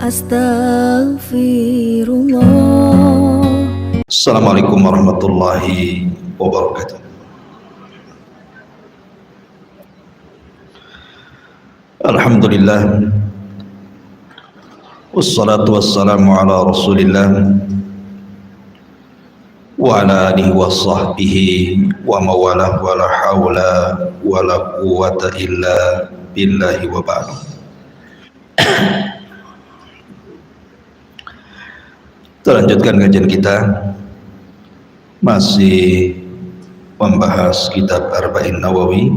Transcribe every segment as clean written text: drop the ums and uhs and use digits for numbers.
Astaghfirullah. Assalamualaikum warahmatullahi wabarakatuh. Alhamdulillah, wassalatu wassalamu ala rasulillah wa ala alihi wa sahbihi wa mawalah wa la hawla wa la quwwata illa billahi wa ba'du. Kita lanjutkan kajian kita, masih membahas kitab Arba'in Nawawi,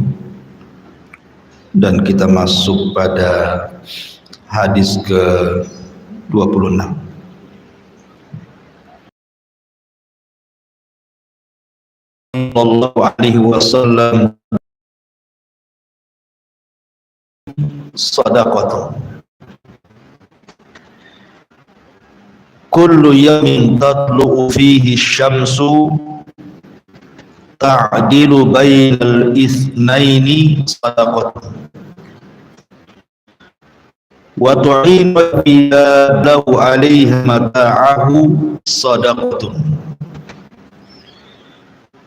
dan kita masuk pada hadis ke-26. Sallallahu alaihi wasallam sadaqatun kullu yawmin tatlu'u fihi syamsu ta'dilu bainal itsnaini sadaqatun wa tu'inu lahu 'alaiha mata'ahu sadaqatun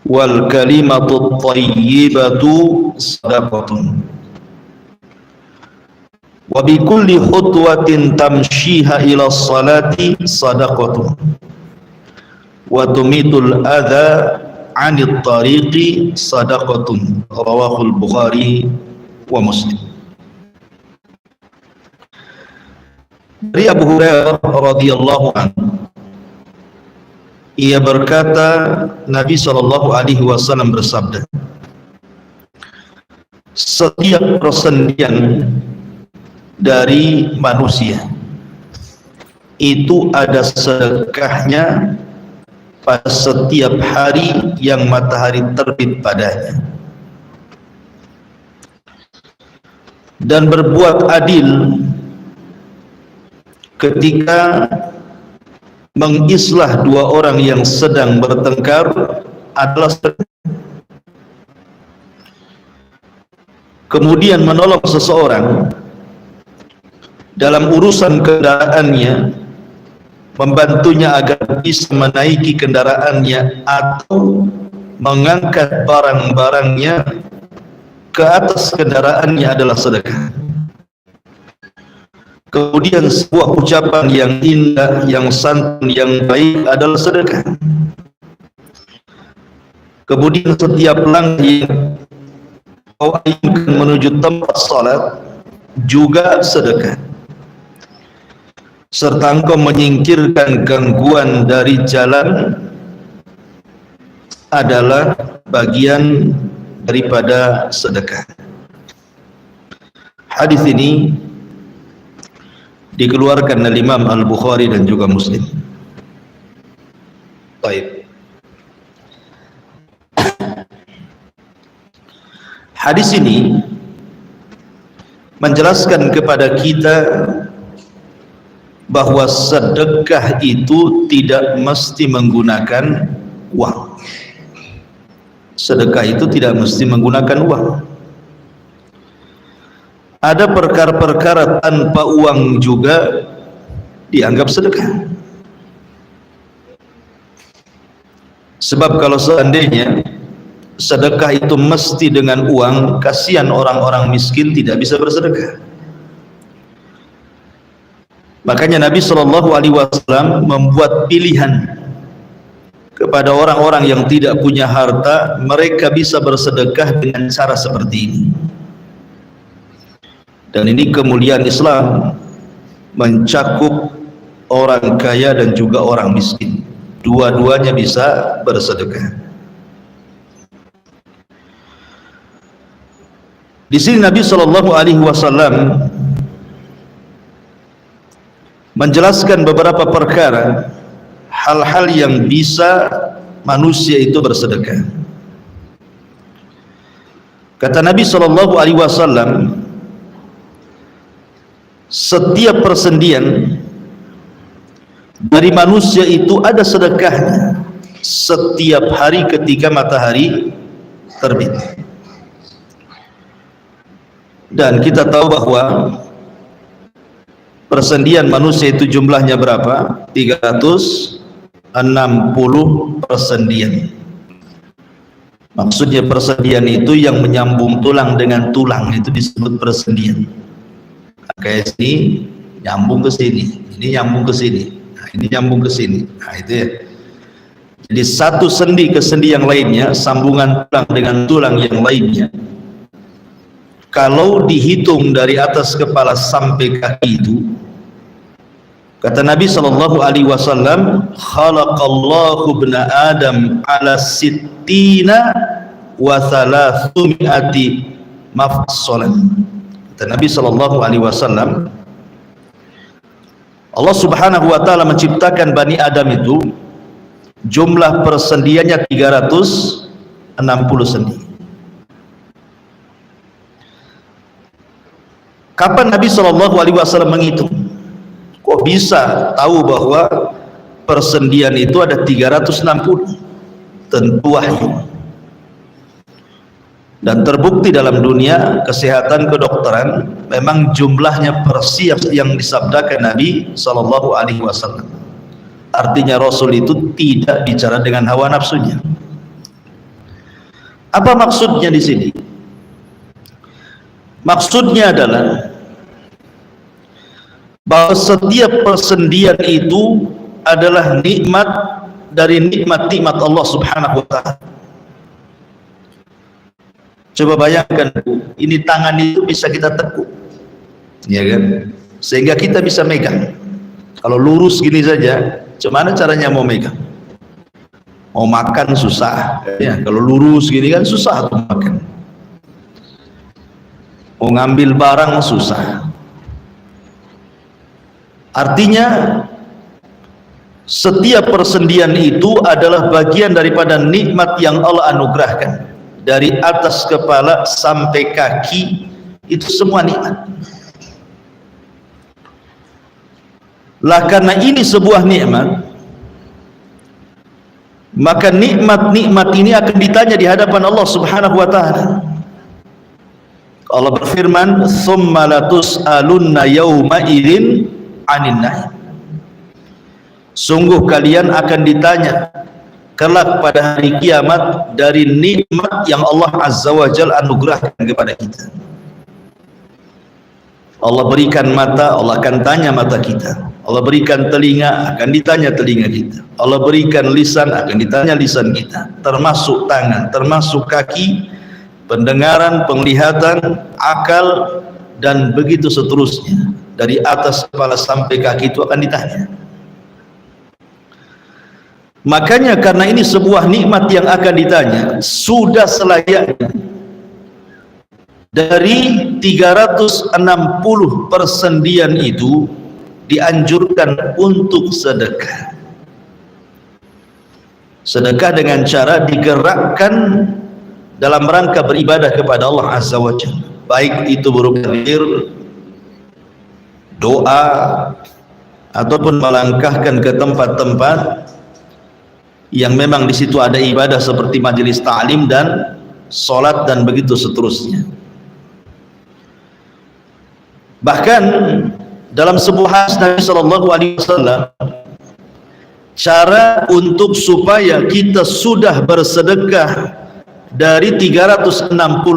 wal kalimatu thayyibatu sadaqatun wa bi kulli khutwatin tamshiha ila salati sadaqatun wa tumitul adha 'anil tariqi sadaqatun. Rawahul Bukhari wa Muslim. Dari Abu Hurairah radhiyallahu anhu, ia berkata, Nabi sallallahu alaihi wasallam bersabda, setiap persendian dari manusia itu ada sedekahnya pada setiap hari yang matahari terbit padanya, dan berbuat adil ketika mengislah dua orang yang sedang bertengkar adalah sedekah. Kemudian menolong seseorang dalam urusan kendaraannya, membantunya agar bisa menaiki kendaraannya atau mengangkat barang-barangnya ke atas kendaraannya adalah sedekah. Kemudian sebuah ucapan yang indah, yang santun, yang baik adalah sedekah. Kemudian setiap langkah yang kau ayunkan menuju tempat salat juga sedekah. Serta engkau menyingkirkan gangguan dari jalan adalah bagian daripada sedekah. Hadis ini dikeluarkan oleh Imam Al-Bukhari dan juga Muslim. Baik. Hadis ini menjelaskan kepada kita bahwa sedekah itu tidak mesti menggunakan uang. Sedekah itu tidak mesti menggunakan uang. Ada perkara-perkara tanpa uang juga dianggap sedekah. Sebab kalau seandainya sedekah itu mesti dengan uang, kasihan orang-orang miskin tidak bisa bersedekah. Makanya Nabi Shallallahu Alaihi Wasallam membuat pilihan kepada orang-orang yang tidak punya harta, mereka bisa bersedekah dengan cara seperti ini. Dan ini kemuliaan Islam, mencakup orang kaya dan juga orang miskin. Dua-duanya bisa bersedekah. Di sini Nabi Shallallahu Alaihi Wasallam menjelaskan beberapa perkara, hal-hal yang bisa manusia itu bersedekah. Kata Nabi Shallallahu Alaihi Wasallam, setiap persendian dari manusia itu ada sedekahnya setiap hari ketika matahari terbit. Dan kita tahu bahwa persendian manusia itu jumlahnya berapa? 360 persendian. Maksudnya persendian itu yang menyambung tulang dengan tulang, itu disebut persendian. Kayak sini nyambung ke sini, ini nyambung ke sini, nah, ini nyambung ke sini. Nah, itu ya. Jadi satu sendi ke sendi yang lainnya, sambungan tulang dengan tulang yang lainnya, kalau dihitung dari atas kepala sampai kaki itu, kata Nabi SAW, khalaqallahu ibna Adam ala sittina wa thalathumiyati mafsalan. Kata Nabi SAW, Allah Subhanahu wa ta'ala menciptakan Bani Adam itu jumlah persendiannya 360 sendi. Kapan Nabi SAW menghitung? Kok bisa tahu bahwa persendian itu ada 360? Tentu wahyu. Dan terbukti dalam dunia kesehatan kedokteran, memang jumlahnya persis yang disabdakan Nabi SAW. Artinya Rasul itu tidak bicara dengan hawa nafsunya. Apa maksudnya di sini? Maksudnya adalah bahwa setiap persendian itu adalah nikmat dari nikmat-nikmat Allah Subhanahu wa ta'ala. Coba bayangkan, ini tangan itu bisa kita tekuk, ya kan? Sehingga kita bisa megang. Kalau lurus gini saja, gimana caranya mau megang? Mau makan susah, ya. Kalau lurus gini kan susah untuk makan. Mau ngambil barang susah. Artinya setiap persendian itu adalah bagian daripada nikmat yang Allah anugerahkan. Dari atas kepala sampai kaki, itu semua nikmat. Lah karena ini sebuah nikmat, maka nikmat-nikmat ini akan ditanya di hadapan Allah Subhanahu wa ta'ala. Allah berfirman, "Tsumma latus'alunna yauma idzin 'anin na'im." Sungguh kalian akan ditanya kelak pada hari kiamat dari nikmat yang Allah Azza wa Jalla anugerahkan kepada kita. Allah berikan mata, Allah akan tanya mata kita. Allah berikan telinga, akan ditanya telinga kita. Allah berikan lisan, akan ditanya lisan kita. Termasuk tangan, termasuk kaki, pendengaran, penglihatan, akal, dan begitu seterusnya. Dari atas kepala sampai kaki itu akan ditanya. Makanya karena ini sebuah nikmat yang akan ditanya, sudah selayaknya dari 360 persendian itu dianjurkan untuk sedekah. Sedekah dengan cara digerakkan dalam rangka beribadah kepada Allah Azza wa Jalla, baik itu berupa zikir, doa, ataupun melangkahkan ke tempat-tempat yang memang di situ ada ibadah seperti majelis ta'lim dan salat dan begitu seterusnya. Bahkan dalam sebuah hadis Nabi SAW, cara untuk supaya kita sudah bersedekah dari 360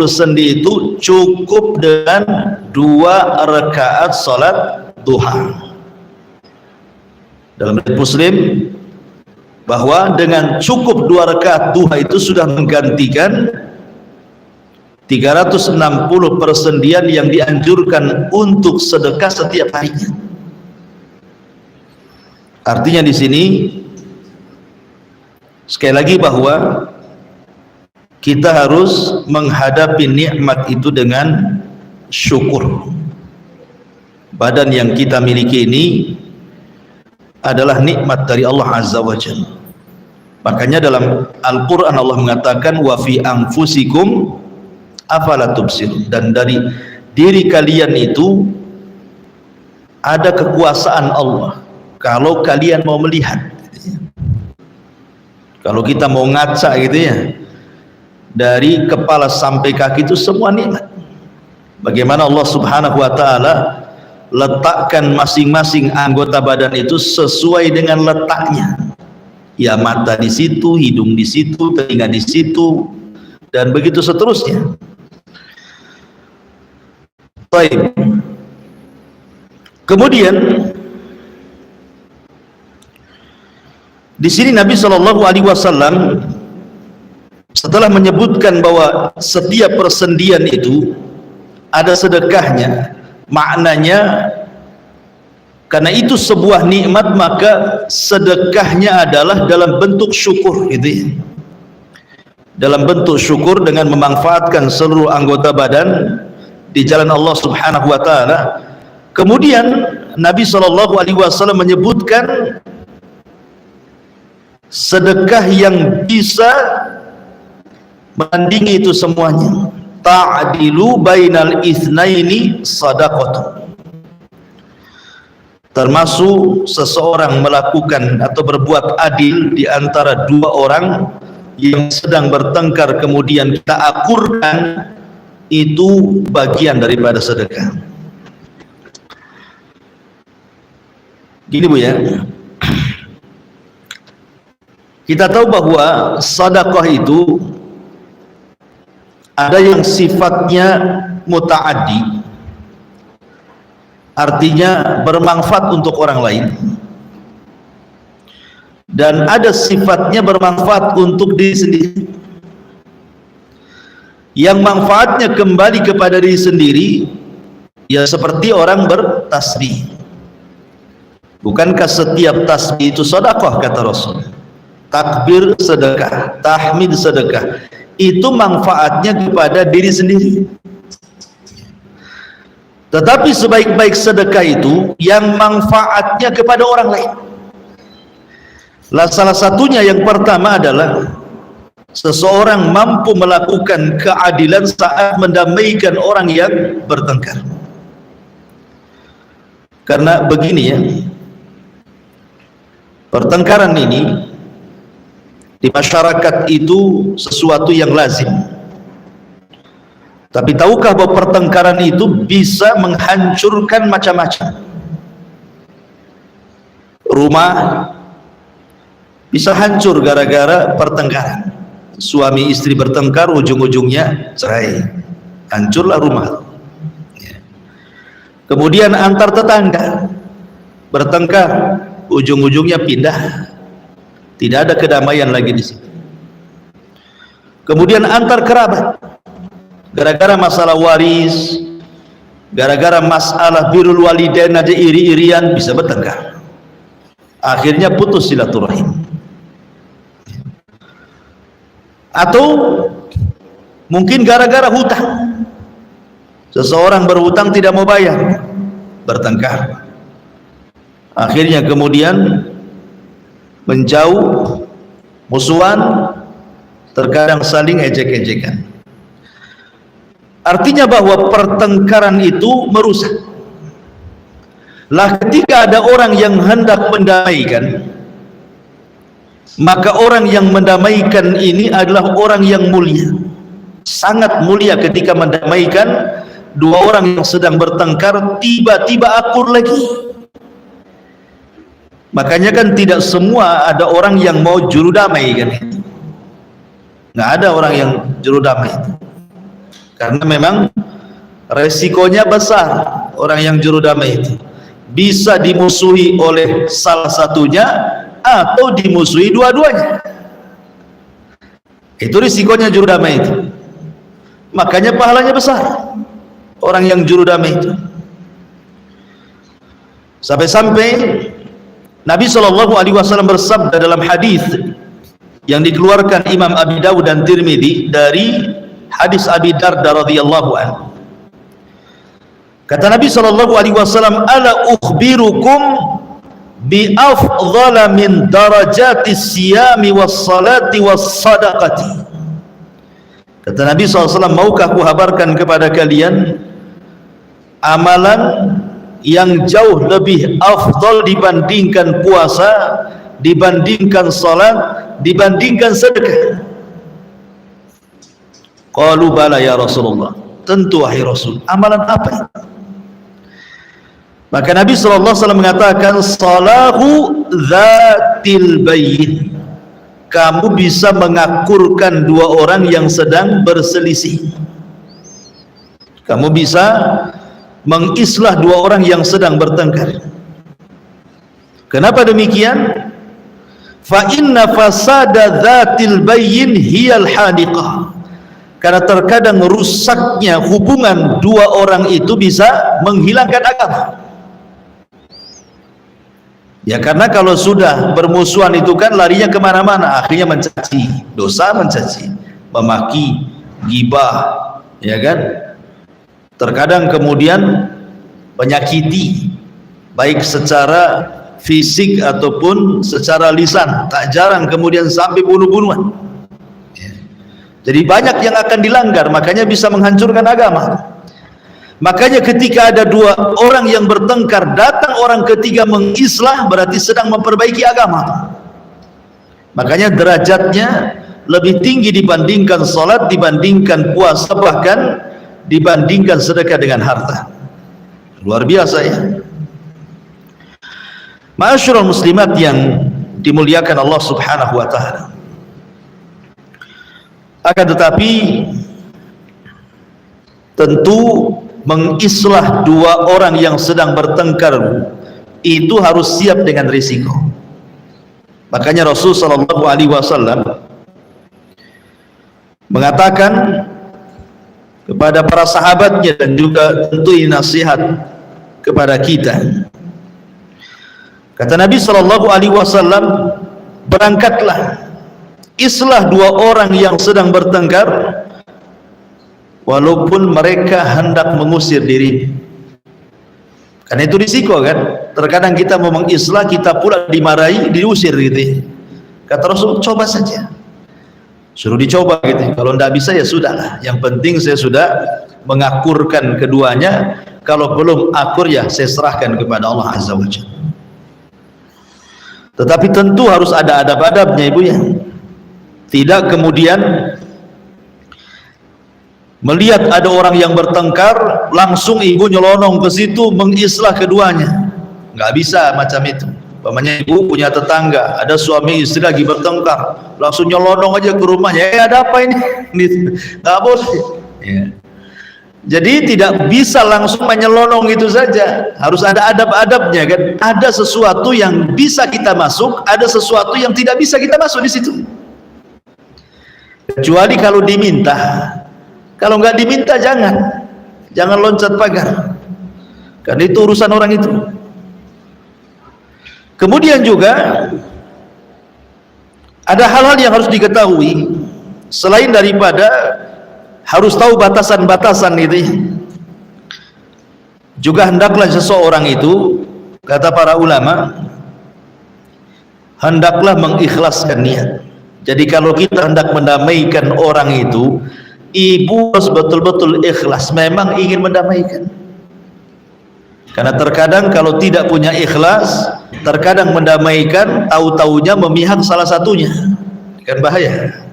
sendi itu cukup dengan 2 rakaat salat duha. Dalam riwayat Muslim bahwa dengan cukup 2 rakaat duha itu sudah menggantikan 360 persendian yang dianjurkan untuk sedekah setiap harinya. Artinya di sini sekali lagi bahwa kita harus menghadapi nikmat itu dengan syukur. Badan yang kita miliki ini adalah nikmat dari Allah Azza wa Jalla. Makanya dalam Al-Quran Allah mengatakan, wa fi anfusikum afala tubsirun, dan dari diri kalian itu ada kekuasaan Allah kalau kalian mau melihat. Kalau kita mau ngaca gitu ya, dari kepala sampai kaki itu semua nikmat. Bagaimana Allah Subhanahu wa ta'ala letakkan masing-masing anggota badan itu sesuai dengan letaknya. Ya, mata di situ, hidung di situ, telinga di situ, dan begitu seterusnya. Baik. Kemudian di sini Nabi Shallallahu Alaihi Wasallam setelah menyebutkan bahwa setiap persendian itu ada sedekahnya, maknanya karena itu sebuah nikmat, maka sedekahnya adalah dalam bentuk syukur, gitu ya. Dalam bentuk syukur dengan memanfaatkan seluruh anggota badan di jalan Allah Subhanahu wa taala. Kemudian Nabi Shallallahu Alaihi Wasallam menyebutkan sedekah yang bisa menandingi itu semuanya. Ta'dilu bainal itsnaini shadaqah. Termasuk seseorang melakukan atau berbuat adil di antara dua orang yang sedang bertengkar, kemudian kita akurkan, itu bagian daripada sedekah. Gini Bu ya, kita tahu bahwa sedekah itu ada yang sifatnya muta'addi, artinya bermanfaat untuk orang lain, dan ada sifatnya bermanfaat untuk diri sendiri, yang manfaatnya kembali kepada diri sendiri, ya seperti orang bertasbih. Bukankah setiap tasbih itu sedekah, kata Rasul? Takbir sedekah, tahmid sedekah, itu manfaatnya kepada diri sendiri. Tetapi sebaik-baik sedekah itu yang manfaatnya kepada orang lain. Salah satunya yang pertama adalah seseorang mampu melakukan keadilan saat mendamaikan orang yang bertengkar. Karena begini ya, pertengkaran ini di masyarakat itu sesuatu yang lazim. Tapi tahukah bahwa pertengkaran itu bisa menghancurkan macam-macam? Rumah bisa hancur gara-gara pertengkaran. Suami istri bertengkar, ujung-ujungnya cerai, hancurlah rumah. Kemudian antar tetangga bertengkar, ujung-ujungnya pindah, tidak ada kedamaian lagi di situ. Kemudian antar kerabat, gara-gara masalah waris, gara-gara masalah birrul walidain aja iri-irian bisa bertengkar, akhirnya putus silaturahim. Atau mungkin gara-gara hutang, seseorang berhutang tidak mau bayar, bertengkar, akhirnya kemudian menjauh, musuhan, terkadang saling ejek-ejekan. Artinya bahwa pertengkaran itu merusak. Lah ketika ada orang yang hendak mendamaikan, maka orang yang mendamaikan ini adalah orang yang mulia, sangat mulia ketika mendamaikan dua orang yang sedang bertengkar, tiba-tiba akur lagi. Makanya kan tidak semua ada orang yang mau juru damai kan, nggak ada orang yang juru damai itu, karena memang resikonya besar. Orang yang juru damai itu bisa dimusuhi oleh salah satunya atau dimusuhi dua-duanya. Itu risikonya juru damai itu. Makanya pahalanya besar orang yang juru damai itu. Sampai-sampai Nabi Shallallahu Alaihi Wasallam bersabda dalam hadis yang dikeluarkan Imam Abi Dawud dan Tirmidzi dari hadis Abi Darda radhiyallahu anhu. Kata Nabi Shallallahu Alaihi Wasallam, ala ukhbirukum bi afdhala min darajati siyami was salati was sadaqati. Kata Nabi SAW, maukah aku habarkan kepada kalian amalan yang jauh lebih afdal dibandingkan puasa, dibandingkan salat, dibandingkan sedekah? Qalu bala ya Rasulullah. Tentu wahai Rasul. Amalan apa itu? Maka Nabi SAW mengatakan, salahu dzatil bayyin, kamu bisa mengakurkan dua orang yang sedang berselisih. Kamu bisa mengislah dua orang yang sedang bertengkar. Kenapa demikian? Fa inna fasada dzatil bayyin hiyal hadiqah, karena terkadang rusaknya hubungan dua orang itu bisa menghilangkan agama. Ya, karena kalau sudah bermusuhan itu kan larinya kemana-mana, akhirnya mencaci, dosa mencaci, memaki, gibah, ya kan? Terkadang kemudian menyakiti, baik secara fisik ataupun secara lisan, tak jarang kemudian sampai bunuh-bunuhan. Jadi banyak yang akan dilanggar, makanya bisa menghancurkan agama. Makanya ketika ada dua orang yang bertengkar, datang orang ketiga mengislah, berarti sedang memperbaiki agama. Makanya derajatnya lebih tinggi dibandingkan salat, dibandingkan puasa, bahkan dibandingkan sedekah dengan harta. Luar biasa ya. Ma'asyiral muslimat yang dimuliakan Allah Subhanahu wa taala. Akan tetapi tentu mengislah dua orang yang sedang bertengkar itu harus siap dengan risiko. Makanya Rasul sallallahu alaihi wasallam mengatakan kepada para sahabatnya, dan juga tentu ini nasihat kepada kita. Kata Nabi sallallahu alaihi wasallam, berangkatlah, islah dua orang yang sedang bertengkar walaupun mereka hendak mengusir diri. Karena itu risiko kan, terkadang kita mau mengislah, kita pula dimarahi, diusir gitu. Kata Rasul, coba saja, suruh dicoba gitu. Kalau tidak bisa ya sudahlah, yang penting saya sudah mengakurkan keduanya. Kalau belum akur ya saya serahkan kepada Allah Azza wa Jalla. Tetapi tentu harus ada adab-adabnya ibu ya. Tidak kemudian melihat ada orang yang bertengkar langsung ibu nyelonong ke situ mengislah keduanya. Nggak bisa macam itu. Umpamanya ibu punya tetangga, ada suami istri lagi bertengkar, langsung nyelonong aja ke rumahnya. Ada apa ini? Nggak boleh. Ya. Jadi tidak bisa langsung menyelonong itu saja. Harus ada adab-adabnya kan. Ada sesuatu yang bisa kita masuk, ada sesuatu yang tidak bisa kita masuk di situ. Kecuali kalau diminta. Kalau nggak diminta jangan loncat pagar, karena itu urusan orang itu. Kemudian juga ada hal-hal yang harus diketahui selain daripada harus tahu batasan-batasan itu. Juga hendaklah seseorang itu, kata para ulama, hendaklah mengikhlaskan niat. Jadi kalau kita hendak mendamaikan orang itu, ibu harus betul-betul ikhlas, memang ingin mendamaikan. Karena terkadang kalau tidak punya ikhlas, terkadang mendamaikan tahu-taunya memihak salah satunya, kan bahaya.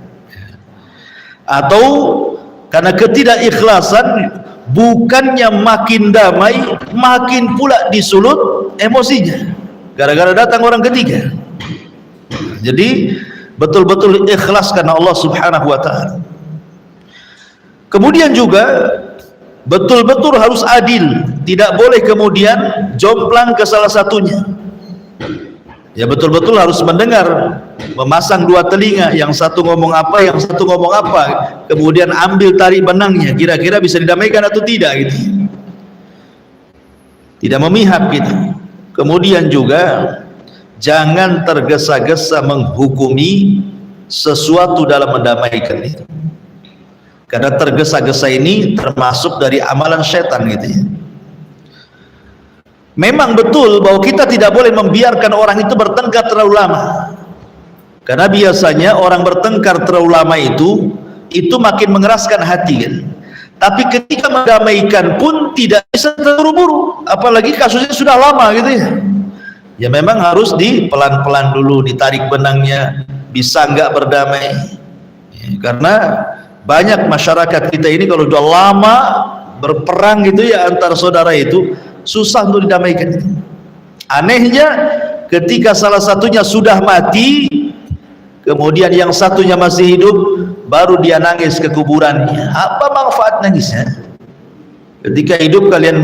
Atau karena ketidakikhlasan, bukannya makin damai, makin pula disulut emosinya gara-gara datang orang ketiga. Jadi betul-betul ikhlas karena Allah Subhanahu wa taala. Kemudian juga betul-betul harus adil, tidak boleh kemudian jomplang ke salah satunya. Ya betul-betul harus mendengar, memasang dua telinga, yang satu ngomong apa, yang satu ngomong apa, kemudian ambil tarik benangnya, kira-kira bisa didamaikan atau tidak gitu. Tidak memihak gitu. Kemudian juga jangan tergesa-gesa menghukumi sesuatu dalam mendamaikan itu. Karena tergesa-gesa ini termasuk dari amalan setan gitu ya. Memang betul bahwa kita tidak boleh membiarkan orang itu bertengkar terlalu lama. Karena biasanya orang bertengkar terlalu lama itu makin mengeraskan hati kan. Tapi ketika mendamaikan pun tidak bisa terburu-buru, apalagi kasusnya sudah lama gitu ya. Ya memang harus pelan-pelan dulu, ditarik benangnya, bisa nggak berdamai. Ya, karena banyak masyarakat kita ini kalau sudah lama berperang gitu ya antar saudara itu, susah untuk didamaikan. Anehnya ketika salah satunya sudah mati, kemudian yang satunya masih hidup, baru dia nangis ke kuburannya. Apa manfaat nangisnya? Ketika hidup kalian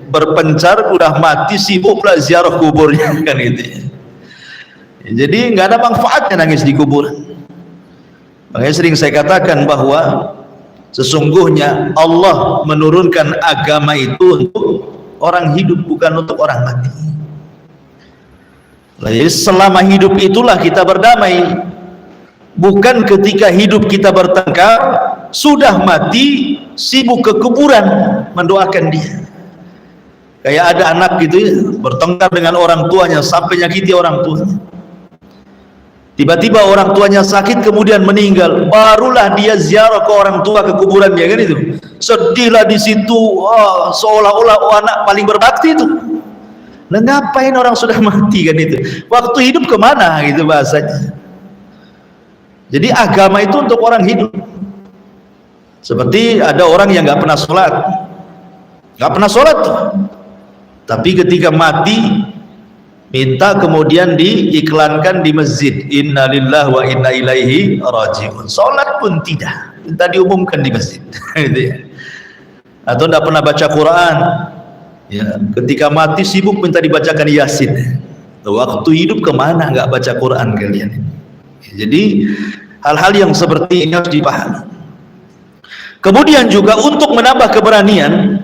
berpencar, udah mati sibuk pula ziarah kuburnya, kan gitu ya. Jadi nggak ada manfaatnya nangis di kuburan. Makanya sering saya katakan bahwa sesungguhnya Allah menurunkan agama itu untuk orang hidup, bukan untuk orang mati. Jadi selama hidup itulah kita berdamai, bukan ketika hidup kita bertengkar, sudah mati sibuk ke kuburan mendoakan dia. Kayak ada anak gitu ya, bertengkar dengan orang tuanya sampai nyakiti orang tuanya. Tiba-tiba orang tuanya sakit kemudian meninggal, barulah dia ziarah ke orang tua, ke kuburannya, kan itu. Sedihlah di situ, seolah-olah anak paling berbakti itu. Nah, ngapain orang sudah mati, kan itu? Waktu hidup kemana gitu bahasanya. Jadi agama itu untuk orang hidup. Seperti ada orang yang nggak pernah sholat, tapi ketika mati minta kemudian diiklankan di masjid, inna lillahi wa inna ilaihi raji'un. Sholat pun tidak, minta diumumkan di masjid. Atau tidak pernah baca Quran ya, ketika mati sibuk minta dibacakan Yasin. Waktu hidup kemana nggak baca Quran kalian? Jadi hal-hal yang seperti ini harus dipahami. Kemudian juga untuk menambah keberanian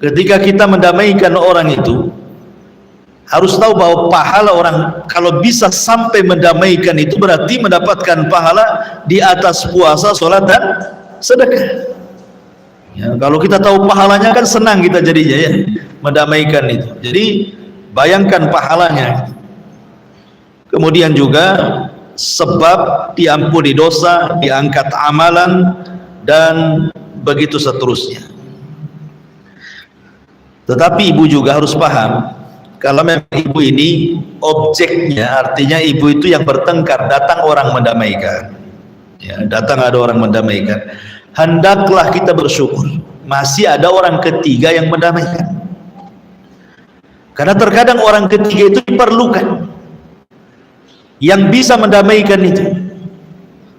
ketika kita mendamaikan orang itu, harus tahu bahwa pahala orang kalau bisa sampai mendamaikan itu berarti mendapatkan pahala di atas puasa, sholat dan sedekah. Ya, kalau kita tahu pahalanya kan senang kita jadinya ya, mendamaikan itu. Jadi bayangkan pahalanya. Kemudian juga sebab diampuni dosa, diangkat amalan, dan begitu seterusnya. Tetapi ibu juga harus paham, kalau memang ibu ini objeknya, artinya ibu itu yang bertengkar, datang orang mendamaikan ya, datang ada orang mendamaikan, hendaklah kita bersyukur masih ada orang ketiga yang mendamaikan. Karena terkadang orang ketiga itu diperlukan, yang bisa mendamaikan itu.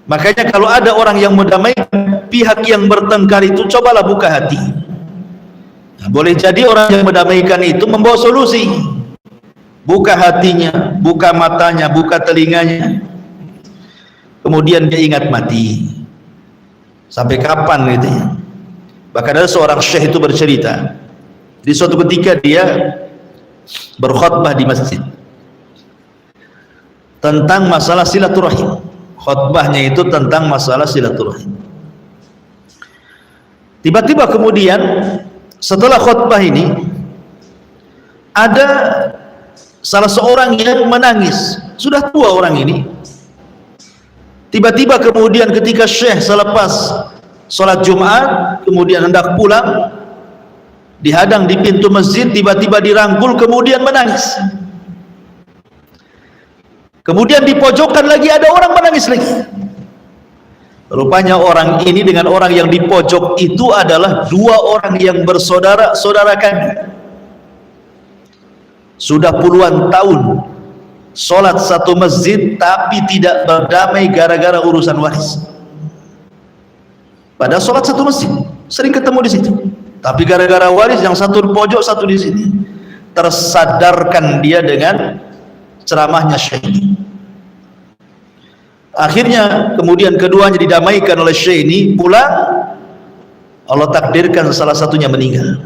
Makanya kalau ada orang yang mendamaikan pihak yang bertengkar itu, cobalah buka hati. Nah, boleh jadi orang yang mendamaikan itu membawa solusi. Buka hatinya, buka matanya, buka telinganya. Kemudian dia ingat mati. Sampai kapan gitu ya. Bahkan ada seorang syekh itu bercerita, di suatu ketika dia berkhutbah di masjid tentang masalah silaturahim. Khutbahnya itu tentang masalah silaturahim. Tiba-tiba kemudian setelah khutbah ini ada salah seorang yang menangis, sudah tua orang ini. Tiba-tiba kemudian ketika syekh selepas sholat Jumat kemudian hendak pulang, dihadang di pintu masjid, tiba-tiba dirangkul kemudian menangis. Kemudian di pojokan lagi ada orang menangis lagi. Rupanya orang ini dengan orang yang di pojok itu adalah dua orang yang bersaudara-saudarakan. Sudah puluhan tahun sholat satu masjid tapi tidak berdamai gara-gara urusan waris. Pada sholat satu masjid, sering ketemu di situ. Tapi gara-gara waris yang satu di pojok, satu di sini. Tersadarkan dia dengan ceramahnya syekh. Akhirnya kemudian keduanya didamaikan oleh syekh ini, pulang Allah takdirkan salah satunya meninggal.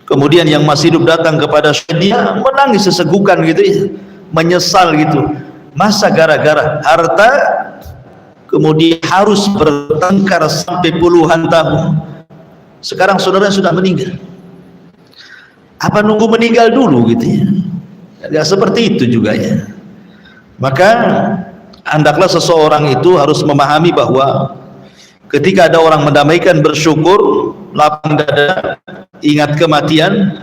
Kemudian yang masih hidup datang kepada syekh, dia menangis sesegukan gitu ya, menyesal gitu. Masa gara-gara harta kemudian harus bertengkar sampai puluhan tahun. Sekarang saudara sudah meninggal, apa nunggu meninggal dulu gitu ya? Ya seperti itu juga ya. Maka hendaklah seseorang itu harus memahami bahwa ketika ada orang mendamaikan, bersyukur, lapang dada, ingat kematian,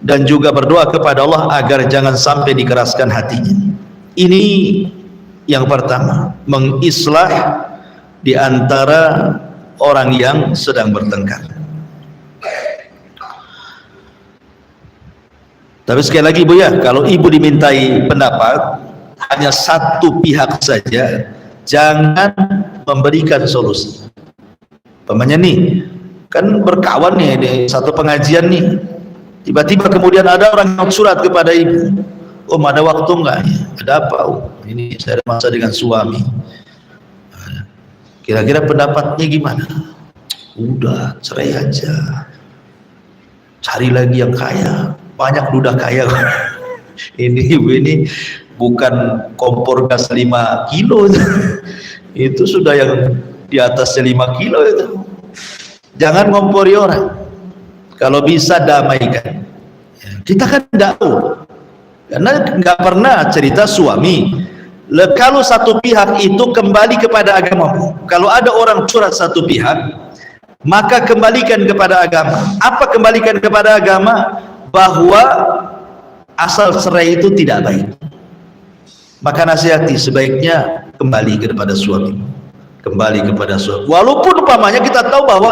dan juga berdoa kepada Allah agar jangan sampai dikeraskan hatinya. Ini yang pertama, mengislah di antara orang yang sedang bertengkar. Tapi sekali lagi Bu ya, kalau ibu dimintai pendapat hanya satu pihak saja, jangan memberikan solusi. Pamannya nih, kan berkawan nih di satu pengajian nih, tiba-tiba kemudian ada orang yang surat kepada ibu, Om ada waktu enggak? Ada apa Om? Ini saya ada masalah dengan suami. Kira-kira pendapatnya gimana? Udah cerai aja, cari lagi yang kaya, banyak duda kaya. Ini ibu ini bukan kompor gas 5 kilo itu sudah yang di atasnya 5 kilo itu. Jangan ngompori orang, kalau bisa damaikan. Kita kan tidak tahu, karena nggak pernah cerita suami. Kalau satu pihak itu kembali kepada agamamu. Kalau ada orang curhat satu pihak, maka kembalikan kepada agama. Apa kembalikan kepada agama? Bahwa asal cerai itu tidak baik. Maka nasihati, sebaiknya kembali kepada suami. Kembali kepada suami. Walaupun umpamanya kita tahu bahwa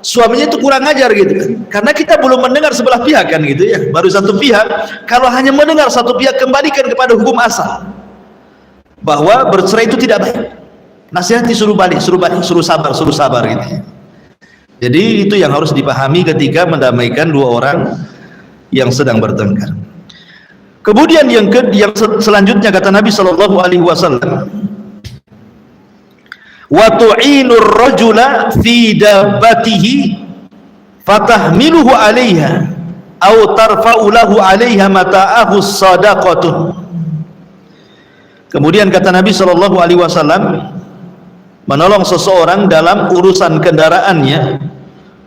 suaminya itu kurang ajar gitu kan. Karena kita belum mendengar sebelah pihak kan gitu ya. Baru satu pihak. Kalau hanya mendengar satu pihak, kembalikan kepada hukum asal. Bahwa bercerai itu tidak baik. Nasihati, suruh balik, suruh sabar gitu. Jadi itu yang harus dipahami ketika mendamaikan dua orang yang sedang bertengkar. Kemudian yang selanjutnya kata Nabi sallallahu alaihi wasallam, wa tu'inur rajula fi dabbatihi fatahmiluhu 'alaiha aw tarfa'u lahu 'alaiha mata'ahu sadaqatun. Kemudian kata Nabi sallallahu alaihi wasallam, menolong seseorang dalam urusan kendaraannya,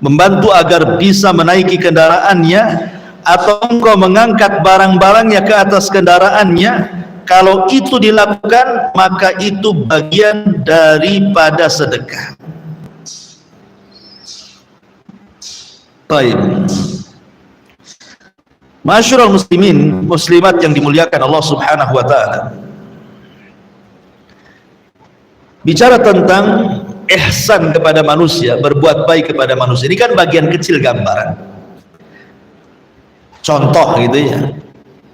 membantu agar bisa menaiki kendaraannya, atau engkau mengangkat barang-barangnya ke atas kendaraannya, kalau itu dilakukan maka itu bagian daripada sedekah. Baik, Masyarul muslimin muslimat yang dimuliakan Allah subhanahu wa ta'ala, bicara tentang ihsan kepada manusia, berbuat baik kepada manusia, ini kan bagian kecil gambaran, contoh gitu ya.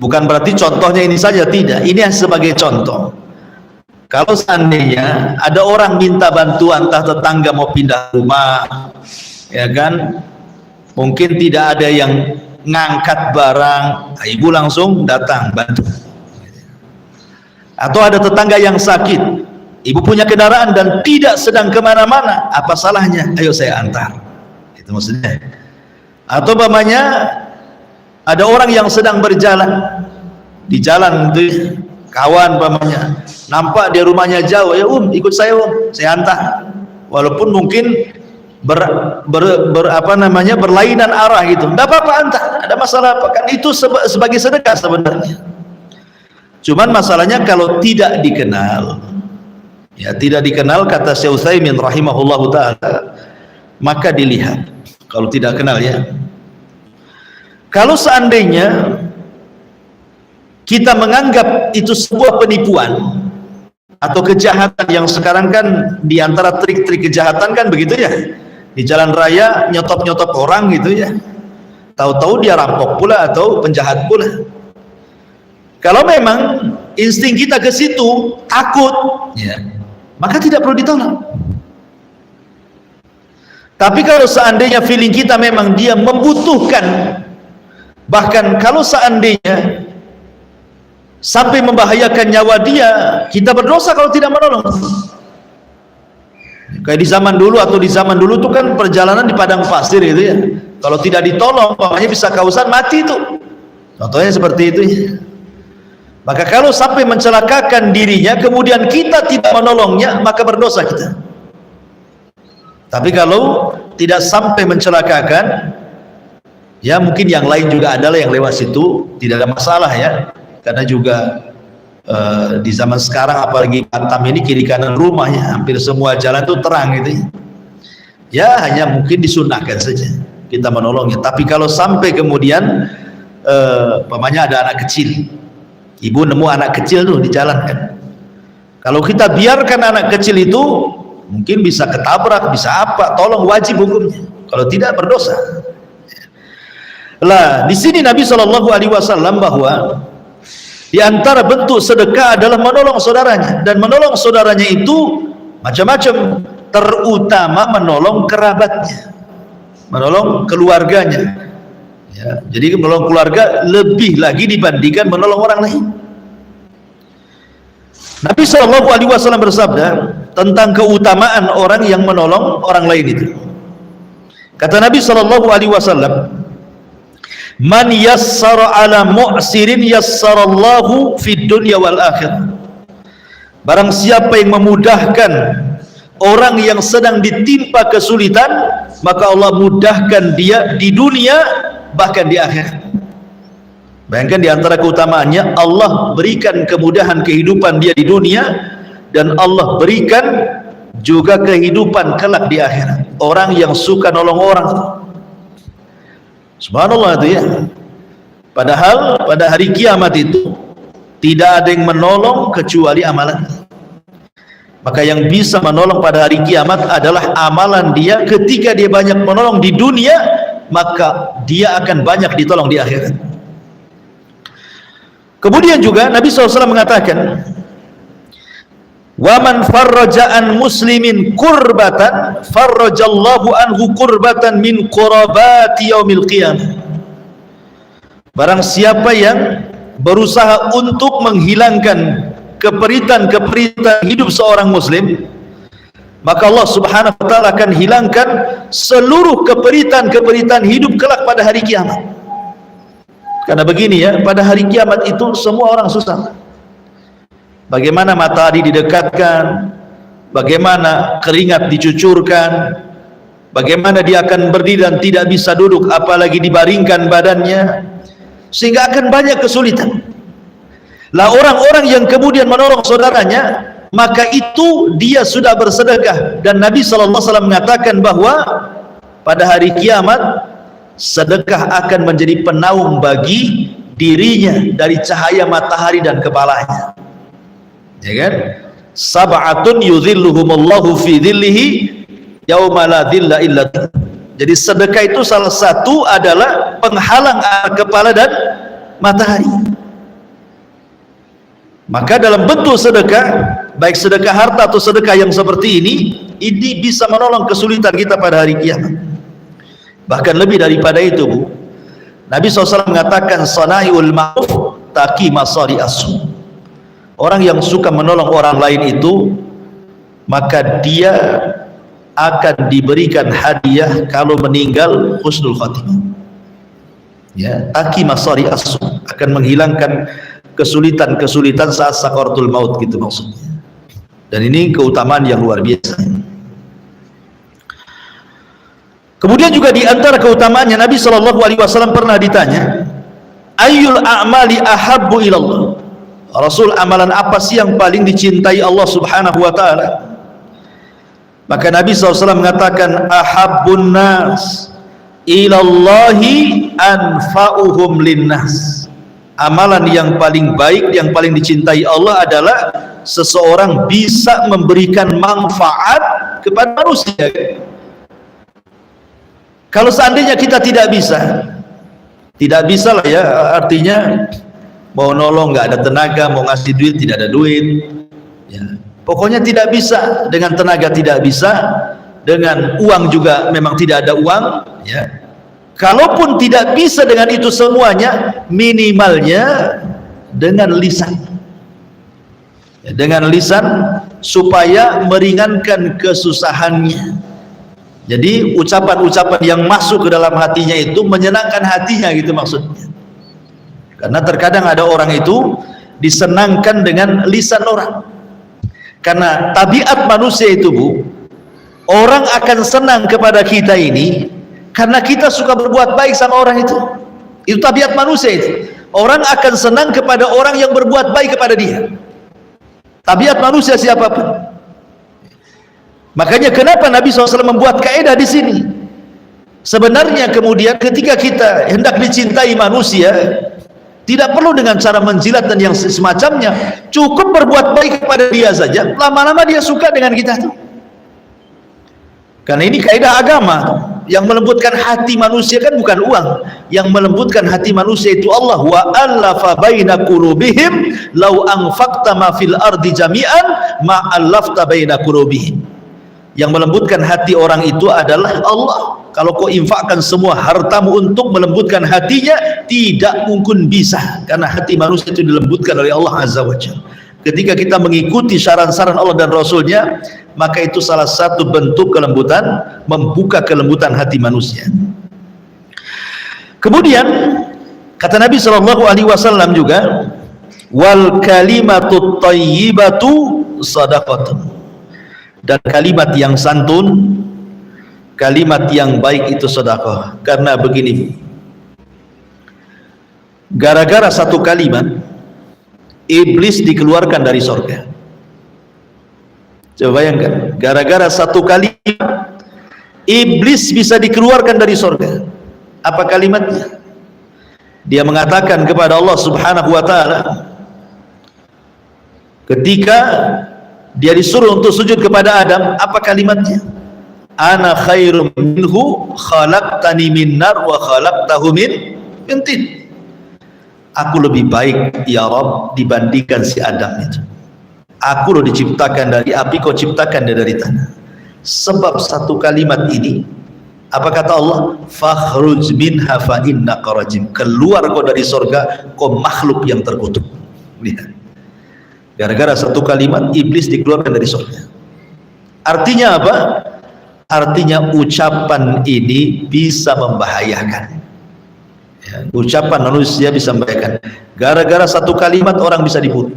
Bukan berarti contohnya ini saja, tidak, ini sebagai contoh. Kalau seandainya ada orang minta bantuan, entah tetangga mau pindah rumah ya kan, mungkin tidak ada yang ngangkat barang, ibu langsung datang bantu. Atau ada tetangga yang sakit, ibu punya kendaraan dan tidak sedang kemana-mana, apa salahnya? Ayo saya antar. Itu maksudnya. Atau umpamanya ada orang yang sedang berjalan di jalan itu, kawan umpamanya nampak dia rumahnya jauh, ya ikut saya saya antar. Walaupun mungkin berlainan arah gitu, tidak apa-apa, antar, ada masalah apa, kan itu sebagai sedekah sebenarnya. Cuman masalahnya kalau tidak dikenal, ya tidak dikenal, kata Syekh Utsaimin rahimahullahu taala, maka dilihat. Kalau tidak kenal ya, kalau seandainya kita menganggap itu sebuah penipuan atau kejahatan, yang sekarang kan diantara trik-trik kejahatan kan begitu ya, di jalan raya nyotop-nyotop orang gitu ya, tahu-tahu dia rampok pula atau penjahat pula. Kalau memang insting kita ke situ, takut ya, maka tidak perlu ditolong. Tapi kalau seandainya feeling kita memang dia membutuhkan, bahkan kalau seandainya sampai membahayakan nyawa dia, kita berdosa kalau tidak menolong. Kayak di zaman dulu, atau di zaman dulu itu kan perjalanan di padang pasir itu ya, kalau tidak ditolong makanya bisa kausan mati itu, contohnya seperti itu ya. Maka kalau sampai mencelakakan dirinya kemudian kita tidak menolongnya, maka berdosa kita. Tapi kalau tidak sampai mencelakakan, ya mungkin yang lain juga adalah yang lewat situ, tidak ada masalah ya. Karena juga di zaman sekarang apalagi Batam ini kiri kanan rumahnya hampir semua jalan itu terang gitu ya, hanya mungkin disunahkan saja kita menolongnya. Tapi kalau sampai kemudian umpamanya ada anak kecil, ibu nemu anak kecil tuh di jalan kan, kalau kita biarkan anak kecil itu mungkin bisa ketabrak, bisa apa, tolong, wajib hukumnya. Kalau tidak berdosa. Lah, di sini Nabi SAW bahwa di antara bentuk sedekah adalah menolong saudaranya, dan menolong saudaranya itu macam-macam, terutama menolong kerabatnya, menolong keluarganya. Ya, jadi menolong keluarga lebih lagi dibandingkan menolong orang lain. Nabi SAW bersabda tentang keutamaan orang yang menolong orang lain itu. Kata Nabi SAW, man yassara ala mu'sirin yassarallahu fid dunya wal akhirah. Barang siapa yang memudahkan orang yang sedang ditimpa kesulitan, maka Allah mudahkan dia di dunia bahkan di akhirat. Bayangkan di antara keutamaannya, Allah berikan kemudahan kehidupan dia di dunia, dan Allah berikan juga kehidupan kelak di akhirat. Orang yang suka nolong orang, subhanallah itu ya. Padahal pada hari kiamat itu tidak ada yang menolong kecuali amalan. Maka yang bisa menolong pada hari kiamat adalah amalan dia. Ketika dia banyak menolong di dunia, maka dia akan banyak ditolong di akhirat. Kemudian juga Nabi SAW mengatakan, wa man farraja an muslimin kurbatan farrajallahu anhu kurbatan min qurabati yaumil qiyamah. Barang siapa yang berusaha untuk menghilangkan keperitan-keperitan hidup seorang muslim, maka Allah Subhanahu wa taala akan hilangkan seluruh keperitan-keperitan hidup kelak pada hari kiamat. Karena begini ya, pada hari kiamat itu semua orang susah. Bagaimana matahari didekatkan, bagaimana keringat dicucurkan, bagaimana dia akan berdiri dan tidak bisa duduk, apalagi dibaringkan badannya, sehingga akan banyak kesulitan. Lah, orang-orang yang kemudian menolong saudaranya, maka itu dia sudah bersedekah. Dan Nabi SAW mengatakan bahwa pada hari kiamat sedekah akan menjadi penaung bagi dirinya dari cahaya matahari dan kepalanya. Ya kan? Sab'atun yudhilluhumullahu fi dhillihi yauma la dhilla illa dhilluh. Jadi sedekah itu salah satu adalah penghalang kepala dan matahari. Maka dalam bentuk sedekah, baik sedekah harta atau sedekah yang seperti ini bisa menolong kesulitan kita pada hari kiamat. Bahkan lebih daripada itu, Bu, Nabi SAW mengatakan, sanaiul ma'ruf taqi masari asu. Orang yang suka menolong orang lain itu, maka dia akan diberikan hadiah kalau meninggal husnul khatimah. Ya, taqi masari asu, akan menghilangkan kesulitan-kesulitan saat sakaratul maut, gitu maksudnya. Dan ini keutamaan yang luar biasa. Kemudian juga di antara keutamaannya, Nabi SAW pernah ditanya, ayyul a'mali ahabbu ilallah. Rasul, amalan apa sih yang paling dicintai Allah Subhanahu wa ta'ala? Maka Nabi SAW mengatakan, ahabbun nas ilallahi anfa'uhum linnas. Amalan yang paling baik, yang paling dicintai Allah adalah seseorang bisa memberikan manfaat kepada manusia. Kalau seandainya kita tidak bisa lah ya, artinya mau nolong nggak ada tenaga, mau ngasih duit tidak ada duit, ya. Pokoknya tidak bisa, dengan tenaga tidak bisa, dengan uang juga memang tidak ada uang, ya. Kalaupun tidak bisa dengan itu semuanya, minimalnya dengan lisan, ya, dengan lisan supaya meringankan kesusahannya. Jadi ucapan-ucapan yang masuk ke dalam hatinya itu menyenangkan hatinya, gitu maksudnya. Karena terkadang ada orang itu disenangkan dengan lisan orang. Karena tabiat manusia itu, Bu, orang akan senang kepada kita ini karena kita suka berbuat baik sama orang itu. Itu tabiat manusia itu. Orang akan senang kepada orang yang berbuat baik kepada dia. Tabiat manusia siapapun. Makanya kenapa Nabi SAW membuat kaidah di sini? Sebenarnya kemudian ketika kita hendak dicintai manusia, tidak perlu dengan cara menjilat dan yang semacamnya, cukup berbuat baik kepada dia saja, lama-lama dia suka dengan kita tuh. Karena ini kaidah agama. Yang melembutkan hati manusia kan bukan uang. Yang melembutkan hati manusia itu Allah. Wa allafa baina qulubihim law anfaqta ma fil ardi jami'an ma allafta baina qulubihim. Yang melembutkan hati orang itu adalah Allah. Kalau kau infakkan semua hartamu untuk melembutkan hatinya, tidak mungkin bisa, karena hati manusia itu dilembutkan oleh Allah Azza wa Jalla. Ketika kita mengikuti saran-saran Allah dan Rasulnya, maka itu salah satu bentuk kelembutan, membuka kelembutan hati manusia. Kemudian kata Nabi SAW juga, wal kalimatut thayyibatu shadaqatun. Dan kalimat yang santun, kalimat yang baik itu sedekah. Karena begini, gara-gara satu kalimat iblis dikeluarkan dari surga. Coba bayangkan, gara-gara satu kalimat iblis bisa dikeluarkan dari surga. Apa kalimatnya? Dia mengatakan kepada Allah Subhanahu wa taala ketika dia disuruh untuk sujud kepada Adam, apa kalimatnya? Ana khairum minhu khalaqtani min nar wa khalaqtahu min tin. Aku lebih baik ya Rabb dibandingkan si Adam itu. Aku loh diciptakan dari api, kau ciptakan dia dari tanah. Sebab satu kalimat ini, apa kata Allah? Fakhruj minha fa innaka rajim. Keluar kau dari surga, kau makhluk yang terkutuk. Lihat. Gara-gara satu kalimat iblis dikeluarkan dari surga. Artinya apa? Artinya ucapan ini bisa membahayakan. Ya, ucapan manusia bisa membahayakan. Gara-gara satu kalimat orang bisa dibunuh.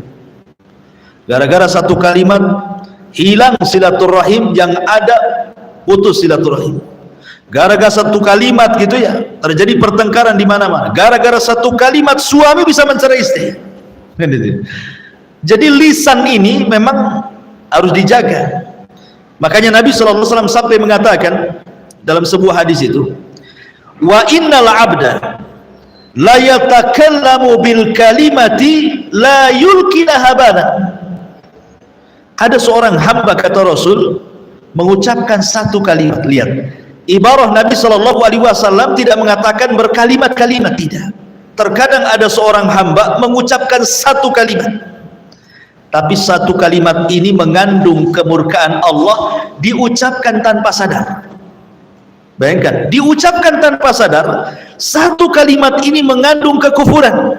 Gara-gara satu kalimat hilang silaturahim, yang ada putus silaturahim. Gara-gara satu kalimat gitu ya, terjadi pertengkaran di mana-mana. Gara-gara satu kalimat suami bisa mencerai istri. Jadi lisan ini memang harus dijaga. Makanya Nabi SAW sampai mengatakan dalam sebuah hadis itu, wa innal abda la yatakallamu bil kalimati la yulqiha habana. Ada seorang hamba, kata Rasul, mengucapkan satu kalimat. Lihat, ibarah Nabi SAW tidak mengatakan berkalimat-kalimat, tidak. Terkadang ada seorang hamba mengucapkan satu kalimat, tapi satu kalimat ini mengandung kemurkaan Allah, diucapkan tanpa sadar. Bayangkan, diucapkan tanpa sadar, satu kalimat ini mengandung kekufuran,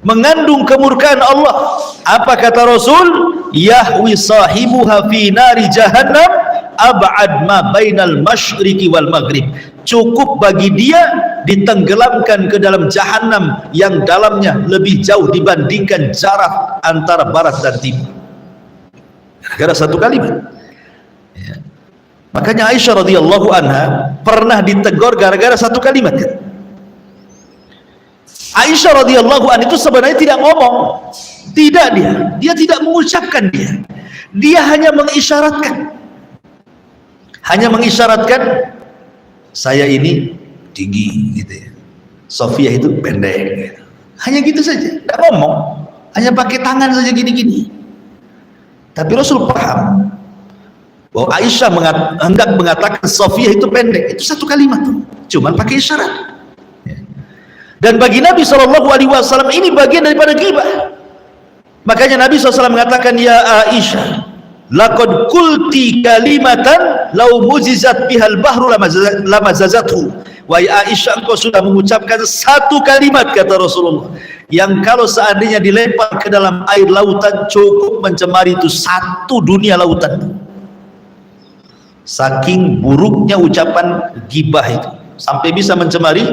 mengandung kemurkaan Allah. Apa kata Rasul? Yahwi sahibuha fi nari jahannam ab'ad ma bainal masyriqi wal maghrib. Cukup bagi dia ditenggelamkan ke dalam jahanam yang dalamnya lebih jauh dibandingkan jarak antara barat dan timur. Gara-gara satu kalimat. Ya. Makanya Aisyah radhiyallahu anha pernah ditegur gara-gara satu kalimat. Aisyah radhiyallahu anha itu sebenarnya tidak ngomong, tidak, dia tidak mengucapkan, dia hanya mengisyaratkan, saya ini tinggi gitu ya, Sofia itu pendek gitu. Hanya gitu saja, tidak ngomong, hanya pakai tangan saja gini-gini. Tapi Rasul paham bahwa Aisyah hendak mengatakan Sofia itu pendek, itu satu kalimat tuh, cuman pakai isyarat. Dan bagi Nabi SAW ini bagian daripada ghibah. Makanya Nabi SAW mengatakan, ya Aisyah, laqad qulti kalimatan law muzizat bihal bahru lamazazathu. Wahai Aisyah, engkau sudah mengucapkan satu kalimat, kata Rasulullah, yang kalau seandainya dilempar ke dalam air lautan cukup mencemari itu satu dunia lautan. Saking buruknya ucapan ghibah itu, sampai bisa mencemari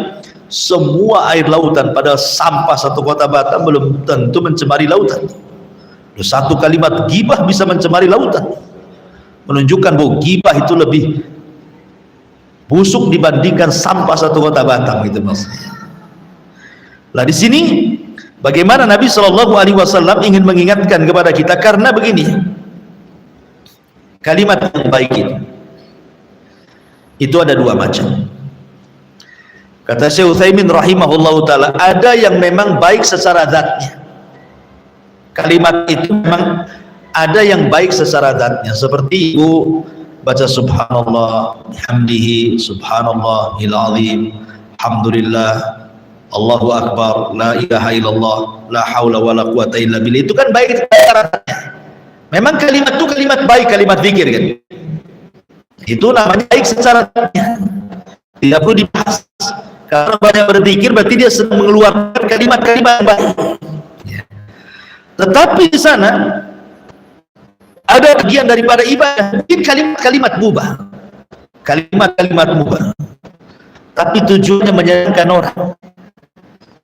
semua air lautan. Padahal sampah satu kota Batam belum tentu mencemari lautan. Satu kalimat ghibah bisa mencemari lautan, menunjukkan bahwa ghibah itu lebih busuk dibandingkan sampah satu kota Batam, gitu maksudnya. Lah di sini bagaimana Nabi SAW ingin mengingatkan kepada kita, karena begini, kalimat yang baik itu ada dua macam. Kata Syekh Utsaimin rahimahullahu taala, ada yang memang baik secara zatnya. Kalimat itu memang ada yang baik secara zatnya, seperti ibu baca subhanallah bihamdihi subhanallahil azim, alhamdulillah, Allahu akbar, la ilaha illallah, la haula wala quwata illa billah. Itu kan baik caranya. Memang kalimat itu kalimat baik, kalimat zikir kan. Itu namanya baik secara tidak perlu dibahas. Karena banyak berzikir berarti dia sedang mengeluarkan kalimat-kalimat yang baik. Tetapi di sana ada bagian daripada ibadah, mungkin kalimat-kalimat mubah, kalimat-kalimat mubah, tapi tujuannya menyenangkan orang.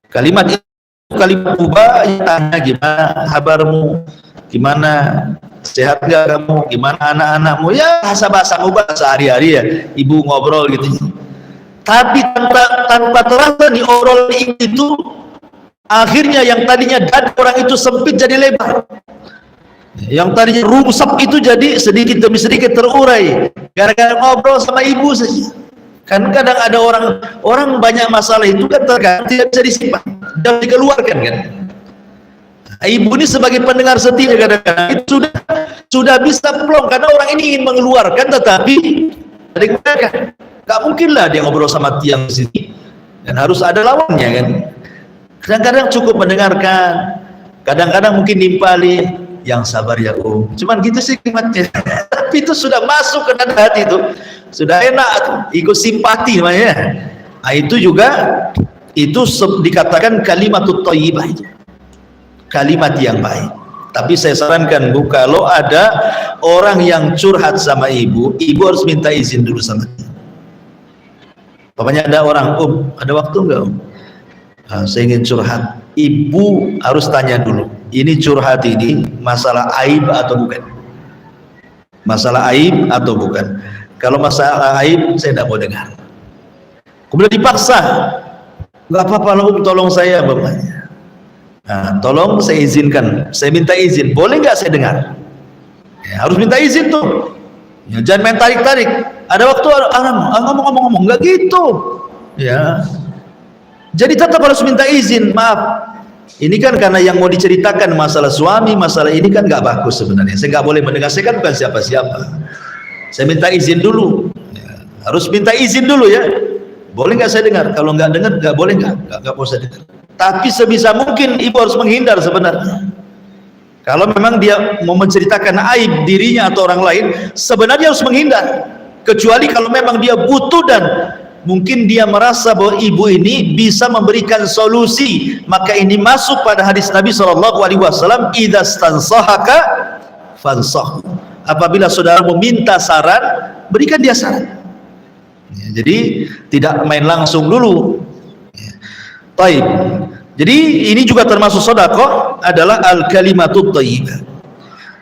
Kalimat itu kalimat mubah, ya tanya gimana kabarmu, gimana sehat gak kamu, gimana anak-anakmu, ya bahasa-bahasa mubah sehari-hari ya, ibu ngobrol gitu. Tapi tanpa terasa nih obrol itu akhirnya yang tadinya dada orang itu sempit jadi lebar, yang tadinya rungsap itu jadi sedikit demi sedikit terurai gara-gara ngobrol sama ibu saja. Kan kadang ada orang banyak masalah itu kan terkadang tidak bisa disimpan dan dikeluarkan kan. Ibu ini sebagai pendengar setia kadang-kadang itu sudah bisa plong karena orang ini ingin mengeluarkan tetapi dengarkan. Gak mungkin lah dia ngobrol sama tiang di sini dan harus ada lawannya kan. Kadang-kadang cukup mendengarkan, kadang-kadang mungkin nimpali, yang sabar ya cuman gitu sih kalimatnya. Tapi itu sudah masuk ke dalam hati, itu sudah enak, ikut simpati namanya. Nah, itu juga itu dikatakan kalimatut thayyibah, itu kalimat yang baik. Tapi saya sarankan Bu, kalau ada orang yang curhat sama ibu harus minta izin dulu sama dia. Bapaknya ada orang, ada waktu enggak saya ingin curhat. Ibu harus tanya dulu, ini curhat ini masalah aib atau bukan, masalah aib atau bukan. Kalau masalah aib saya tidak mau dengar. Kemudian dipaksa, nggak apa-apa lah tolong saya bapaknya, tolong saya izinkan, saya minta izin, boleh nggak saya dengar? Ya, harus minta izin tuh ya, jangan main tarik-tarik. Ada waktu ngomong-ngomong, nggak gitu ya. Jadi tetap harus minta izin. Maaf, ini kan karena yang mau diceritakan masalah suami, masalah ini kan nggak bagus sebenarnya. Saya nggak boleh mendengar, saya kan bukan siapa-siapa. Saya minta izin dulu ya, harus minta izin dulu ya. Boleh nggak saya dengar? Kalau nggak dengar, nggak boleh, nggak boleh saya dengar. Tapi sebisa mungkin ibu harus menghindar sebenarnya. Kalau memang dia mau menceritakan aib dirinya atau orang lain, sebenarnya harus menghindar. Kecuali kalau memang dia butuh dan mungkin dia merasa bahwa ibu ini bisa memberikan solusi, maka ini masuk pada hadis Nabi SAW, idza stansahaka fansah. Apabila saudara meminta saran, berikan dia saran ya, jadi tidak main langsung dulu ya. Taib. Jadi ini juga termasuk sedekah, adalah al-kalimatut thayyibah.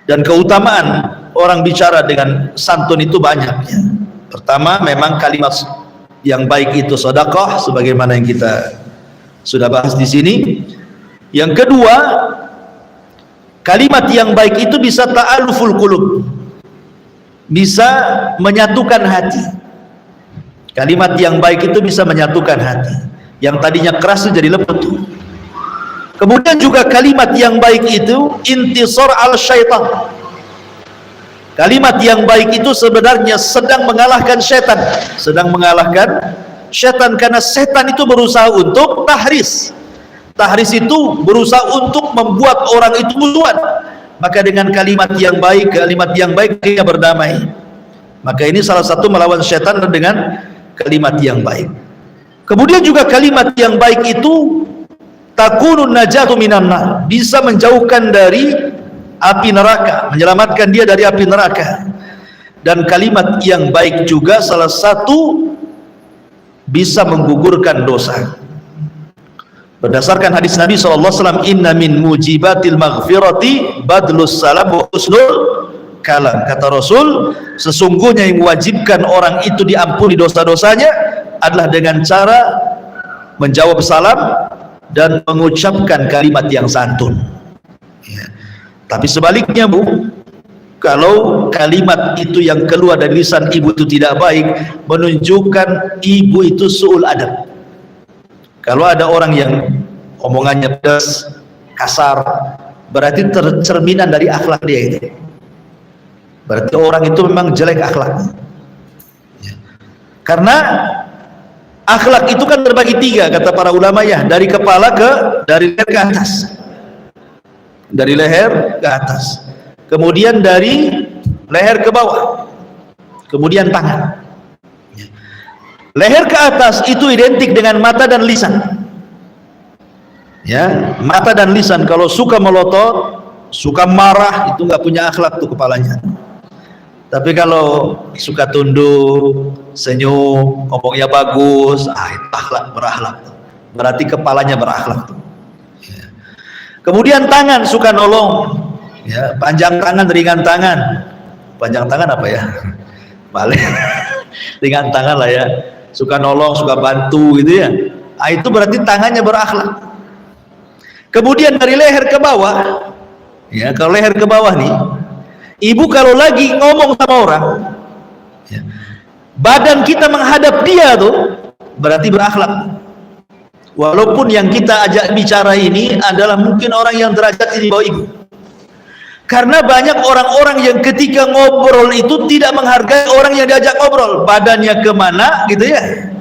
Dan keutamaan orang bicara dengan santun itu banyak ya. Pertama, memang kalimat yang baik itu sedekah sebagaimana yang kita sudah bahas di sini. Yang kedua, kalimat yang baik itu bisa ta'aluful qulub, bisa menyatukan hati. Kalimat yang baik itu bisa menyatukan hati, yang tadinya keras itu jadi lembut. Kemudian juga kalimat yang baik itu intisar al syaitan. Kalimat yang baik itu sebenarnya sedang mengalahkan setan, sedang mengalahkan setan, karena setan itu berusaha untuk tahris. Tahris itu berusaha untuk membuat orang itu musuhan. Maka dengan kalimat yang baik dia berdamai. Maka ini salah satu melawan setan dengan kalimat yang baik. Kemudian juga kalimat yang baik itu takunun najatu minan nar, bisa menjauhkan dari api neraka, menyelamatkan dia dari api neraka. Dan kalimat yang baik juga salah satu bisa menggugurkan dosa. Berdasarkan hadis Nabi SAW, inna min mujibatil maghfirati badlus salam wa husnul kalam. Kata Rasul, sesungguhnya yang mewajibkan orang itu diampuni dosa-dosanya adalah dengan cara menjawab salam dan mengucapkan kalimat yang santun ya. Tapi sebaliknya Bu, kalau kalimat itu yang keluar dari lisan ibu itu tidak baik, menunjukkan ibu itu su'ul adab. Kalau ada orang yang omongannya pedas, kasar, berarti tercerminan dari akhlak dia itu. berarti orang itu memang jelek akhlaknya. Karena akhlak itu kan terbagi tiga, kata para ulama ya, dari kepala dari leher ke atas, dari leher ke atas, kemudian dari leher ke bawah, kemudian tangan. Leher ke atas itu identik dengan mata dan lisan. Ya, mata dan lisan. Kalau suka melotot, suka marah, itu nggak punya akhlak tuh kepalanya. Tapi kalau suka tunduk, senyum, ngomongnya bagus, itu akhlak, berakhlak. Berarti kepalanya berakhlak tuh. Ya. Kemudian tangan, suka nolong. Ya, panjang tangan, ringan tangan. Panjang tangan apa ya? Balik. Ringan tangan lah ya. Suka nolong, suka bantu gitu ya. Itu berarti tangannya berakhlak. Kemudian dari leher ke bawah, ya, kalau leher ke bawah nih, ibu kalau lagi ngomong sama orang, ya, badan kita menghadap dia tuh berarti berakhlak. Walaupun yang kita ajak bicara ini adalah mungkin orang yang derajat di bawah ibu. Karena banyak orang-orang yang ketika ngobrol itu tidak menghargai orang yang diajak ngobrol. Badannya kemana gitu ya.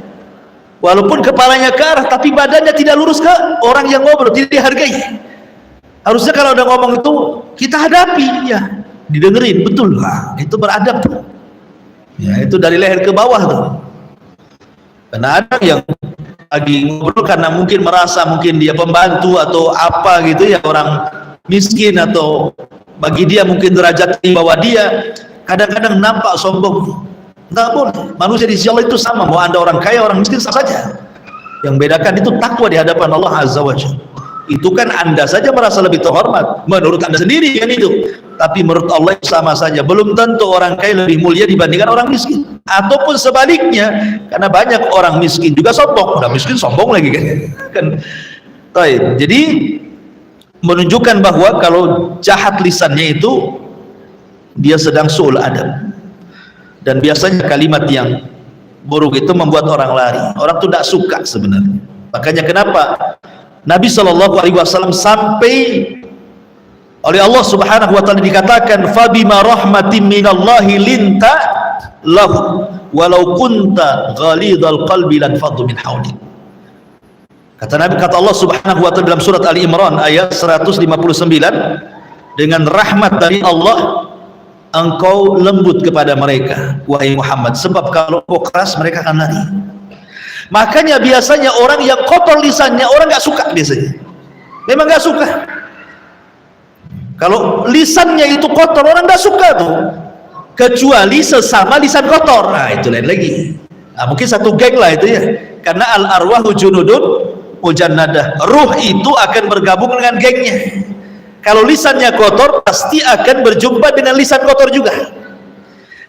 Walaupun kepalanya ke arah, tapi badannya tidak lurus ke orang yang ngobrol, tidak dihargai. Harusnya kalau udah ngomong itu kita hadapi, ya, didengerin, betul lah, itu beradab. Ya, itu dari leher ke bawah tuh. Karena ada yang lagi ngobrol karena mungkin merasa mungkin dia pembantu atau apa gitu ya, orang miskin atau bagi dia mungkin derajat di bawah dia, kadang-kadang nampak sombong. Enggak boleh. Manusia di sisi Allah itu sama, mau Anda orang kaya, orang miskin sama saja. Yang bedakan itu takwa di hadapan Allah Azza wa Jalla. Itu kan Anda saja merasa lebih terhormat menurut Anda sendiri kan itu. Tapi menurut Allah sama saja. Belum tentu orang kaya lebih mulia dibandingkan orang miskin. Ataupun sebaliknya, karena banyak orang miskin juga sombong. Orang miskin sombong lagi kan. Jadi menunjukkan bahwa kalau jahat lisannya itu dia sedang su'ul adab. Dan biasanya kalimat yang buruk itu membuat orang lari. Orang itu tidak suka sebenarnya. Makanya kenapa Nabi SAW sampai oleh Allah Subhanahu wa taala dikatakan fabima rahmatin minallahi linta lahu walau kunta ghalidhal qalbi lan faddu min hawlik. Kata Allah Subhanahu wa taala dalam surat Ali Imran ayat 159, dengan rahmat dari Allah engkau lembut kepada mereka wahai Muhammad, sebab kalau kau keras mereka akan lari. Makanya biasanya orang yang kotor lisannya orang nggak suka, biasanya memang nggak suka. Kalau lisannya itu kotor orang nggak suka tuh, kecuali sesama lisan kotor. Nah itu lain lagi. Nah, mungkin satu geng lah itu ya, karena al arwahu junudun mujannadah, ruh itu akan bergabung dengan gengnya. Kalau lisannya kotor pasti akan berjumpa dengan lisan kotor juga.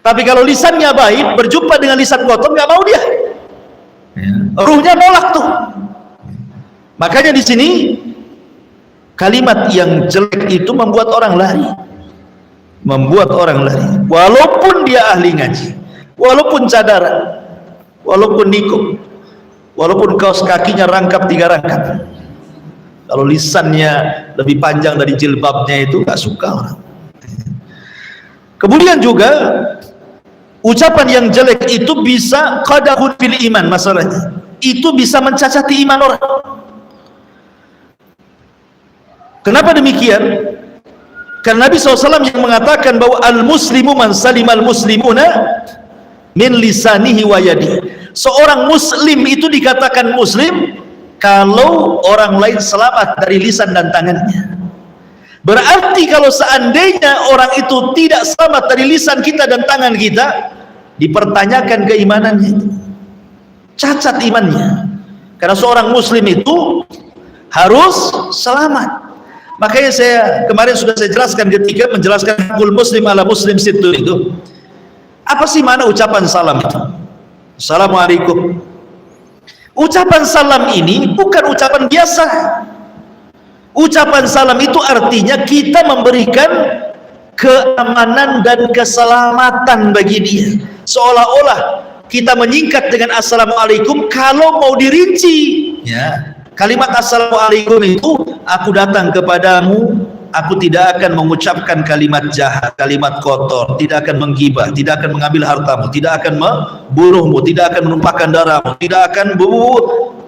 Tapi kalau lisannya baik berjumpa dengan lisan kotor nggak mau dia. Ruhnya nolak tuh. Makanya di sini kalimat yang jelek itu membuat orang lari. Membuat orang lari. Walaupun dia ahli ngaji, walaupun cadaran, walaupun nikung, walaupun kaos kakinya rangkap 3 rangkap. Kalau lisannya lebih panjang dari jilbabnya itu gak suka orang. Kemudian juga ucapan yang jelek itu bisa qadahun fil iman, masalahnya itu bisa mencacati iman orang. Kenapa demikian? Karena Nabi SAW yang mengatakan bahwa al-muslimu man salimal muslimuna min lisanihi wa yadihi. Seorang muslim itu dikatakan muslim kalau orang lain selamat dari lisan dan tangannya. Berarti kalau seandainya orang itu tidak selamat dari lisan kita dan tangan kita, dipertanyakan keimanannya, cacat imannya. Karena seorang muslim itu harus selamat. Makanya saya kemarin sudah saya jelaskan ketika menjelaskan hakul muslim ala muslim situ itu. Apa sih mana ucapan salam itu? Assalamualaikum. Ucapan salam ini bukan ucapan biasa. Ucapan salam itu artinya kita memberikan keamanan dan keselamatan bagi dia. Seolah-olah kita menyingkat dengan assalamualaikum. Kalau mau dirinci, ya, kalimat assalamualaikum itu aku datang kepadamu aku tidak akan mengucapkan kalimat jahat, kalimat kotor, tidak akan menggibah, tidak akan mengambil hartamu, tidak akan membunuhmu, tidak akan menumpahkan darahmu, tidak akan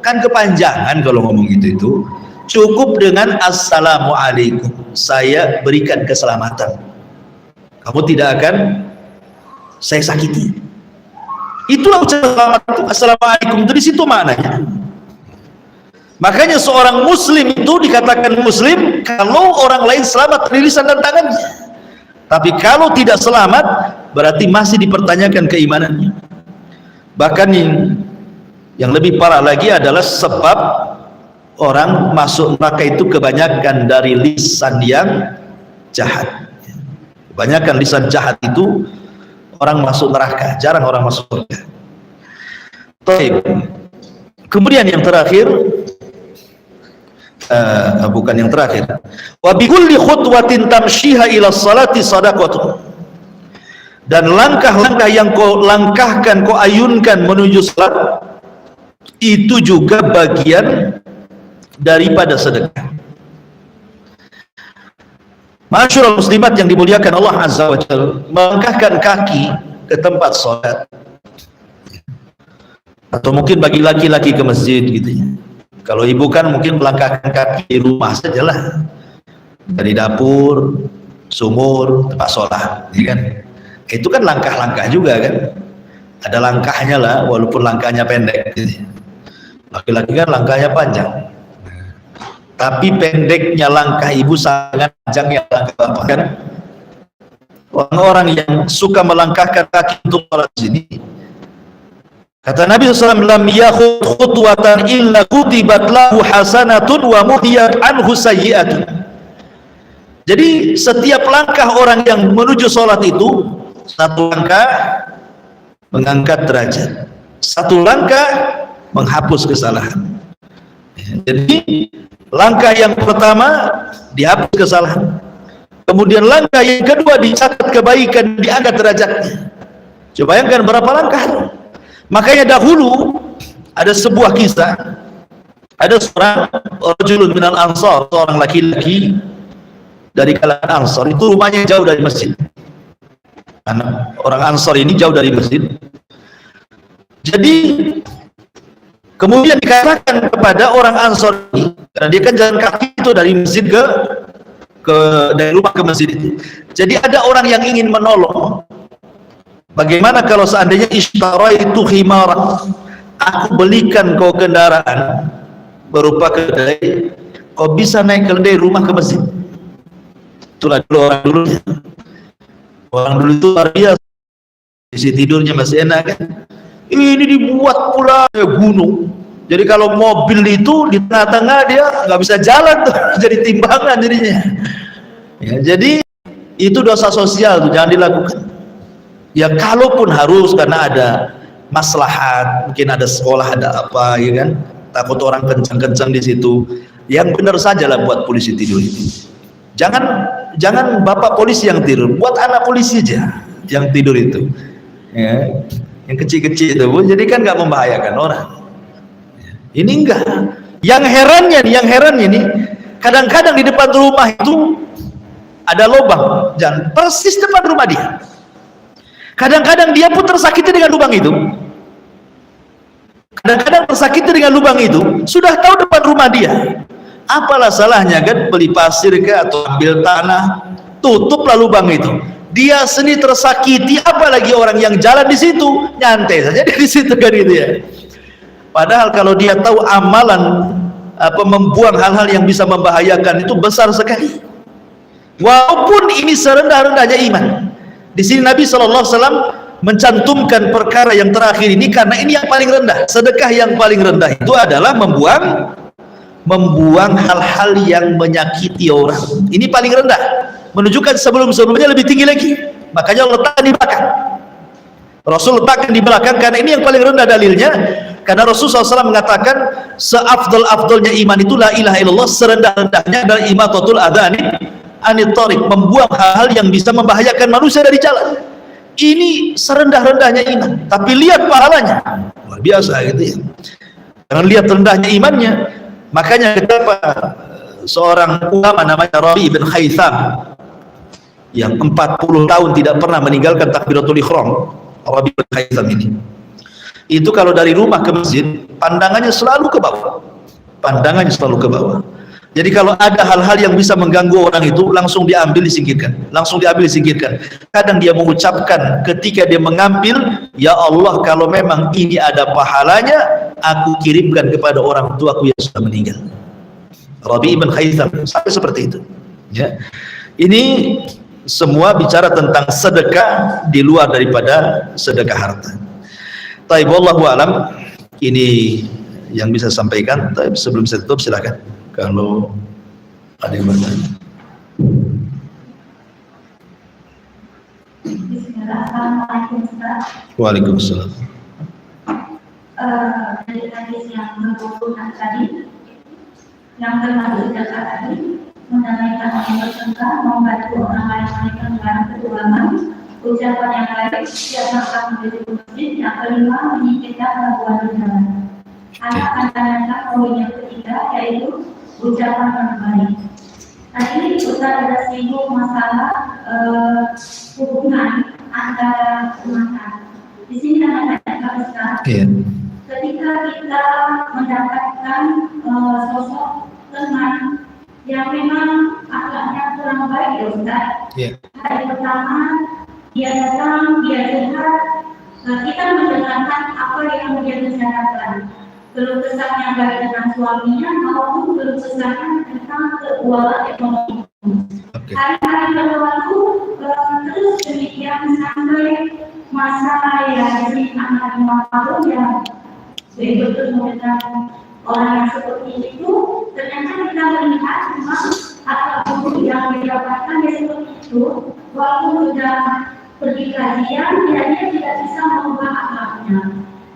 kan kepanjangan kalau ngomong itu. Cukup dengan assalamualaikum, saya berikan keselamatan, kamu tidak akan saya sakiti. Itulah ucapan assalamualaikum, dari situ maknanya. Makanya seorang muslim itu dikatakan muslim kalau orang lain selamat dari lisan dan tangannya. Tapi kalau tidak selamat, berarti masih dipertanyakan keimanannya. Bahkan yang lebih parah lagi adalah sebab orang masuk neraka itu kebanyakan dari lisan yang jahat. Kebanyakan lisan jahat itu orang masuk neraka, jarang orang masuk surga. Kemudian yang terakhir, bukan yang terakhir, wa bi kulli khutwatin tamshiha ila salati sadaqatu, dan langkah-langkah yang kau langkahkan, kau ayunkan menuju salat, itu juga bagian daripada sedekah. Masyaallah muslimat yang dimuliakan Allah Azza wa Jalla, melangkahkan kaki ke tempat salat, atau mungkin bagi laki-laki ke masjid gitu ya. Kalau ibu kan mungkin melangkahkan kaki di rumah sajalah, dari dapur, sumur, tempat sholat, ya kan? Itu kan langkah-langkah juga kan? Ada langkahnya lah, walaupun langkahnya pendek. Laki-laki kan langkahnya panjang, tapi pendeknya langkah ibu sangat panjangnya langkah bapak kan? Orang-orang yang suka melangkahkan kaki untuk sholat sini, kata Nabi SAW, lam yakhud khutwatan illa kutibat lahu hasanatun wa muhiyat anhu sayyi'atun. Jadi setiap langkah orang yang menuju sholat itu, satu langkah mengangkat derajat, satu langkah menghapus kesalahan. Jadi langkah yang pertama dihapus kesalahan, kemudian langkah yang kedua dicatat kebaikan, diangkat derajatnya. Coba bayangkan berapa langkah. Makanya dahulu ada sebuah kisah, ada seorang rajulun minal ansar, seorang laki-laki dari kalangan Ansar, itu rumahnya jauh dari masjid. Anak orang Ansar ini jauh dari masjid. Jadi kemudian dikatakan kepada orang Ansar ini, karena dia kan jalan kaki itu dari masjid dari rumah ke masjid itu. Jadi ada orang yang ingin menolong. Bagaimana kalau seandainya ishtaraitu khimara, aku belikan kau kendaraan berupa keledai, kau bisa naik keledai rumah ke masjid. Itulah dulu orang dulu itu luar biasa, isi tidurnya masih enak kan. Ini dibuat pula gunung, jadi kalau mobil itu di tengah-tengah dia nggak bisa jalan tuh, jadi timbangan jadinya ya. Jadi itu dosa sosial tuh, jangan dilakukan. Ya kalaupun harus karena ada maslahat, mungkin ada sekolah, ada apa ya kan, takut orang kencang-kencang di situ, yang benar saja lah buat polisi tidur itu. Jangan bapak polisi yang tidur, buat anak polisi aja yang tidur itu ya, yang kecil-kecil itu, jadi kan nggak membahayakan orang. Ini enggak. Yang herannya nih, kadang-kadang di depan rumah itu ada lubang, dan persis depan rumah dia. Kadang-kadang dia pun tersakiti dengan lubang itu. Kadang-kadang tersakiti dengan lubang itu, sudah tahu depan rumah dia. Apalah salahnya kan, beli pasir ke atau ambil tanah, tutuplah lubang itu. Dia sendiri tersakiti, apalagi orang yang jalan di situ, nyantai saja di situ kan gitu ya. Padahal kalau dia tahu amalan membuang hal-hal yang bisa membahayakan itu besar sekali. Walaupun ini serendah-rendahnya iman. Di sini Nabi SAW mencantumkan perkara yang terakhir ini karena ini yang paling rendah. Sedekah yang paling rendah itu adalah membuang hal-hal yang menyakiti orang. Ini paling rendah. Menunjukkan sebelum-sebelumnya lebih tinggi lagi. Makanya letakkan di belakang. Rasul letakkan di belakang karena ini yang paling rendah dalilnya. Karena Rasulullah SAW mengatakan seafdal-afdalnya iman itu la ilaha illallah, serendah-rendahnya adalah imatatul adhani anit thariq, membuang hal-hal yang bisa membahayakan manusia dari jalan. Ini serendah-rendahnya iman, tapi lihat pahalanya luar biasa gitu ya. Jangan lihat rendahnya imannya. Makanya kenapa seorang ulama namanya Rabi bin Khaitham yang 40 tahun tidak pernah meninggalkan takbiratul ihram. Rabi bin Khaitham ini, itu kalau dari rumah ke masjid pandangannya selalu ke bawah, pandangannya selalu ke bawah. Jadi kalau ada hal-hal yang bisa mengganggu orang itu langsung diambil disingkirkan, langsung diambil disingkirkan. Kadang dia mengucapkan ketika dia mengambil, ya Allah, kalau memang ini ada pahalanya, aku kirimkan kepada orang tuaku yang sudah meninggal. Rabi bin Khaitham sampai seperti itu. Ya, ini semua bicara tentang sedekah di luar daripada sedekah harta. Taib, wallahu alam, ini yang bisa sampaikan. Taib, sebelum saya tutup silakan kalau ada yang bertanya. Assalamualaikum Ustaz. Waalaikumsalam. Dari hadis yang berhubungan tadi, yang termasuk zakat tadi, mendamaikan orang bertengkar, membantu orang lain menaikkan barang keuangan, ucapan yang baik, siap makan menjadi masjid, yang kelima menyingkirkan gangguan di jalan. Anak pandangan poin yang ketiga yaitu ucapan yang baik. Tadi Ustaz ada singgung masalah hubungan antara umat. Di sini anak-anak Ustaz, ketika kita mendapatkan sosok teman yang memang akhlaknya kurang baik ya Ustaz. Hari pertama dia datang, dia curhat, kita mendengarkan apa yang dia bicarakan, keluh kesahnya baik dengan suaminya maupun keluh kesahnya tentang keuangan ekonomi. Hari-hari berlalu terus demikian sampai masa ya di anak 5 tahun ya betul mendengar orang yang seperti itu. Ternyata kita melihat memang apapun yang didapatkan ya seperti itu, walaupun sudah pergi kajian, dia tidak bisa mengubah akhlaknya.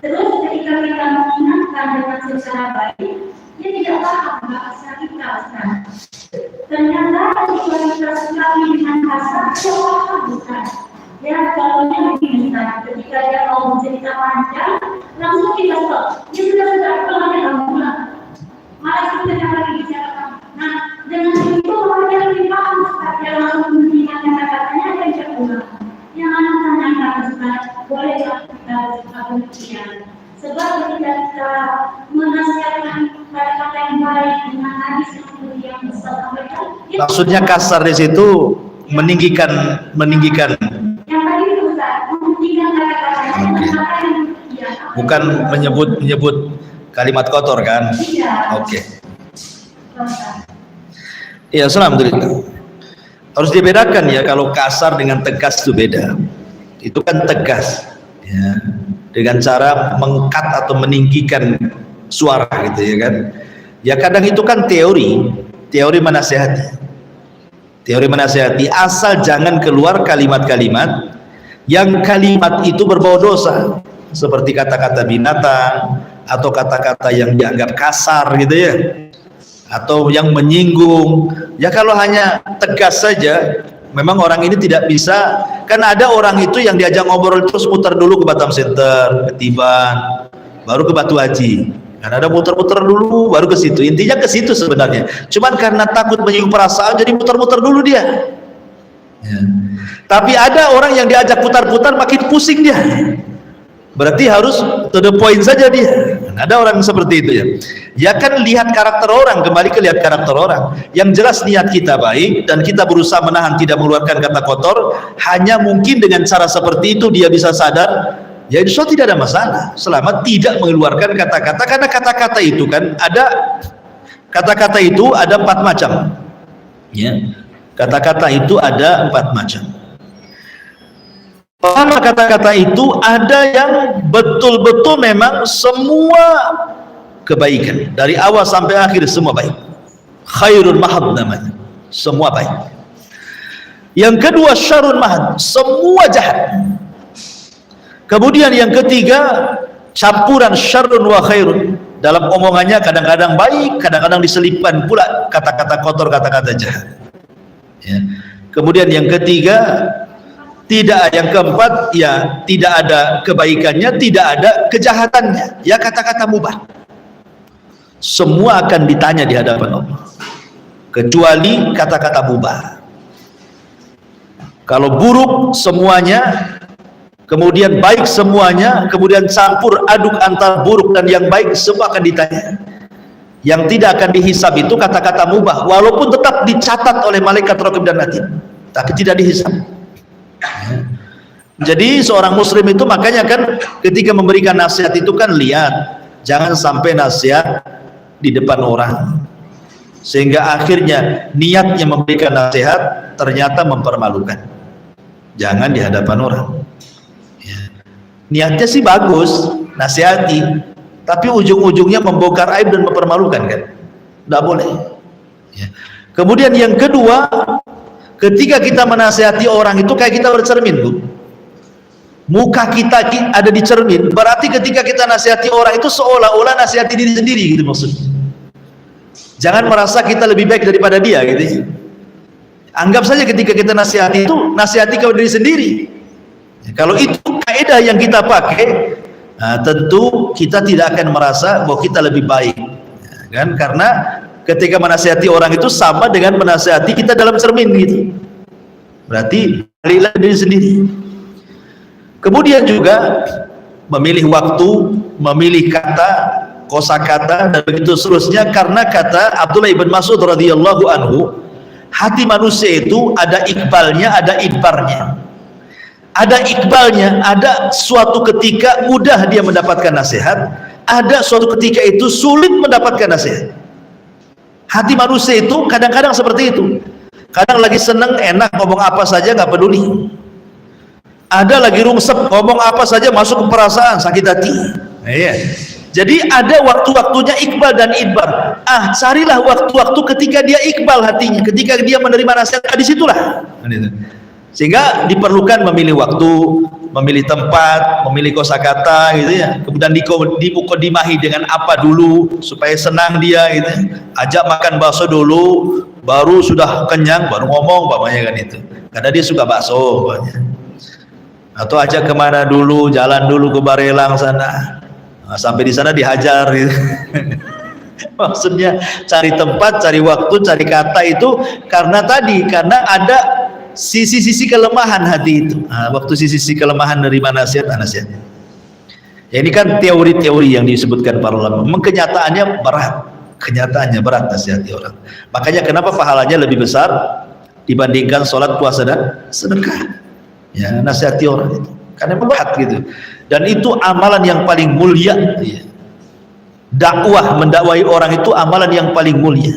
Terus ketika kita mengingatkan dengan secara baik, dia tidak paham bahasa kita Ustaz. Ternyata jika kita sekali dengan kasar, dia paham Ustaz. Ya, contohnya begini Ustaz, ketika dia mau cerita panjang, langsung kita stop. Dia sudah pulang ya pulang. Malah kita yang lagi bicarakan. Nah, dengan itu orang yang lebih paham Ustaz, dia langsung menghentikan kata-katanya dan dia pulang. Yang anak tanyakan Ustaz, bolehkah kita bersikap demikian? Sebab ketika kita menasihatkan kata-kata yang baik dengan hadis yang mulia yang Ustaz sampaikan, maksudnya kasar di situ meninggikan yang tadi itu Ustaz, meninggikan kata-katanya dengan kata yang mulia. Bukan menyebut kalimat kotor kan? Iya. Oke. Iya, alhamdulillah. Harus dibedakan ya, kalau kasar dengan tegas itu beda. Itu kan tegas ya, dengan cara mengkat atau meninggikan suara gitu ya kan. Ya kadang itu kan teori menasihati. Teori menasihati asal jangan keluar kalimat-kalimat yang kalimat itu berbau dosa, seperti kata-kata binatang atau kata-kata yang dianggap kasar gitu ya, atau yang menyinggung. Ya kalau hanya tegas saja, memang orang ini tidak bisa. Kan ada orang itu yang diajak ngobrol terus muter dulu ke Batam Center, ke Tiban, baru ke Batu Haji. Kan ada muter-muter dulu baru ke situ. Intinya ke situ sebenarnya. Cuman karena takut menyinggung perasaan jadi muter-muter dulu dia. Ya. Tapi ada orang yang diajak putar-putar makin pusing dia. Berarti harus to the point saja dia. Ada orang seperti itu ya. Ya kan lihat karakter orang, kembali ke lihat karakter orang. Yang jelas niat kita baik dan kita berusaha menahan tidak mengeluarkan kata kotor. Hanya mungkin dengan cara seperti itu dia bisa sadar, ya insya Allah tidak ada masalah selama tidak mengeluarkan kata-kata. Karena kata-kata itu kan ada, kata-kata itu ada 4 macam. Ya, kata-kata itu ada 4 macam. Pertama, kata-kata itu ada yang betul-betul memang semua kebaikan dari awal sampai akhir semua baik. Khairun mahad namanya, semua baik. Yang kedua syarrun mahad, semua jahat. Kemudian yang ketiga campuran syarrun wa khairun, dalam omongannya kadang-kadang baik, kadang-kadang diselipkan pula kata-kata kotor, kata-kata jahat ya. Kemudian yang ketiga tidak, yang keempat ya tidak ada kebaikannya, tidak ada kejahatannya, ya kata-kata mubah. Semua akan ditanya di hadapan Allah. kecuali kata-kata mubah. Kalau buruk semuanya, kemudian baik semuanya, kemudian campur aduk antara buruk dan yang baik, semua akan ditanya. Yang tidak akan dihisab itu kata-kata mubah, walaupun tetap dicatat oleh malaikat raqib dan atid, tapi tidak dihisab. Jadi seorang muslim itu makanya kan ketika memberikan nasihat itu kan lihat, jangan sampai nasihat di depan orang, sehingga akhirnya niatnya memberikan nasihat ternyata mempermalukan. Jangan di hadapan orang. Niatnya sih bagus, nasihati, tapi ujung-ujungnya membongkar aib dan mempermalukan kan? Tidak boleh. Kemudian yang kedua, ketika kita menasihati orang itu kayak kita bercermin, Bu. Muka kita ada di cermin, berarti ketika kita nasihati orang itu seolah-olah nasihati diri sendiri gitu maksudnya. Jangan merasa kita lebih baik daripada dia gitu. Anggap saja ketika kita nasihati itu nasihati kepada diri sendiri. Kalau itu kaidah yang kita pakai, nah, tentu kita tidak akan merasa bahwa kita lebih baik, kan? Karena ketika menasihati orang itu sama dengan menasihati kita dalam cermin gitu. Berarti balilah diri sendiri. Kemudian juga memilih waktu, memilih kata, kosakata dan begitu seterusnya, karena kata Abdullah ibn Mas'ud radhiyallahu anhu, hati manusia itu ada ikbalnya, ada idbarnya. Ada ikbalnya, ada suatu ketika mudah dia mendapatkan nasihat, ada suatu ketika itu sulit mendapatkan nasihat. Hati manusia itu kadang-kadang seperti itu. Kadang lagi seneng, enak, ngomong apa saja nggak peduli. Ada lagi rungsep, ngomong apa saja masuk ke perasaan, sakit hati. Iya. Jadi ada waktu-waktunya iqbal dan idbar. Carilah waktu-waktu ketika dia iqbal hatinya, ketika dia menerima nasihat, disitulah. Sehingga diperlukan memilih waktu, memilih tempat, memilih kosakata gitu ya. Kemudian dimuqaddimahi dengan apa dulu supaya senang dia gitu. Ajak makan bakso dulu, baru sudah kenyang baru ngomong bapaknya kan itu. Karena dia suka bakso bapaknya. Atau ajak kemana dulu, jalan dulu ke Barelang sana. Nah, sampai di sana dihajar gitu. Maksudnya cari tempat, cari waktu, cari kata itu karena ada sisi-sisi kelemahan hati itu. Nah, waktu sisi kelemahan dari nasihatnya. Ya, ini kan teori-teori yang disebutkan para ulama. Memang kenyataannya berat nasihati orang. Makanya kenapa pahalanya lebih besar dibandingkan sholat, puasa dan sedekah. Ya, nasihati orang itu karena berat gitu. Dan itu amalan yang paling mulia. Ya. Mendakwai orang itu amalan yang paling mulia.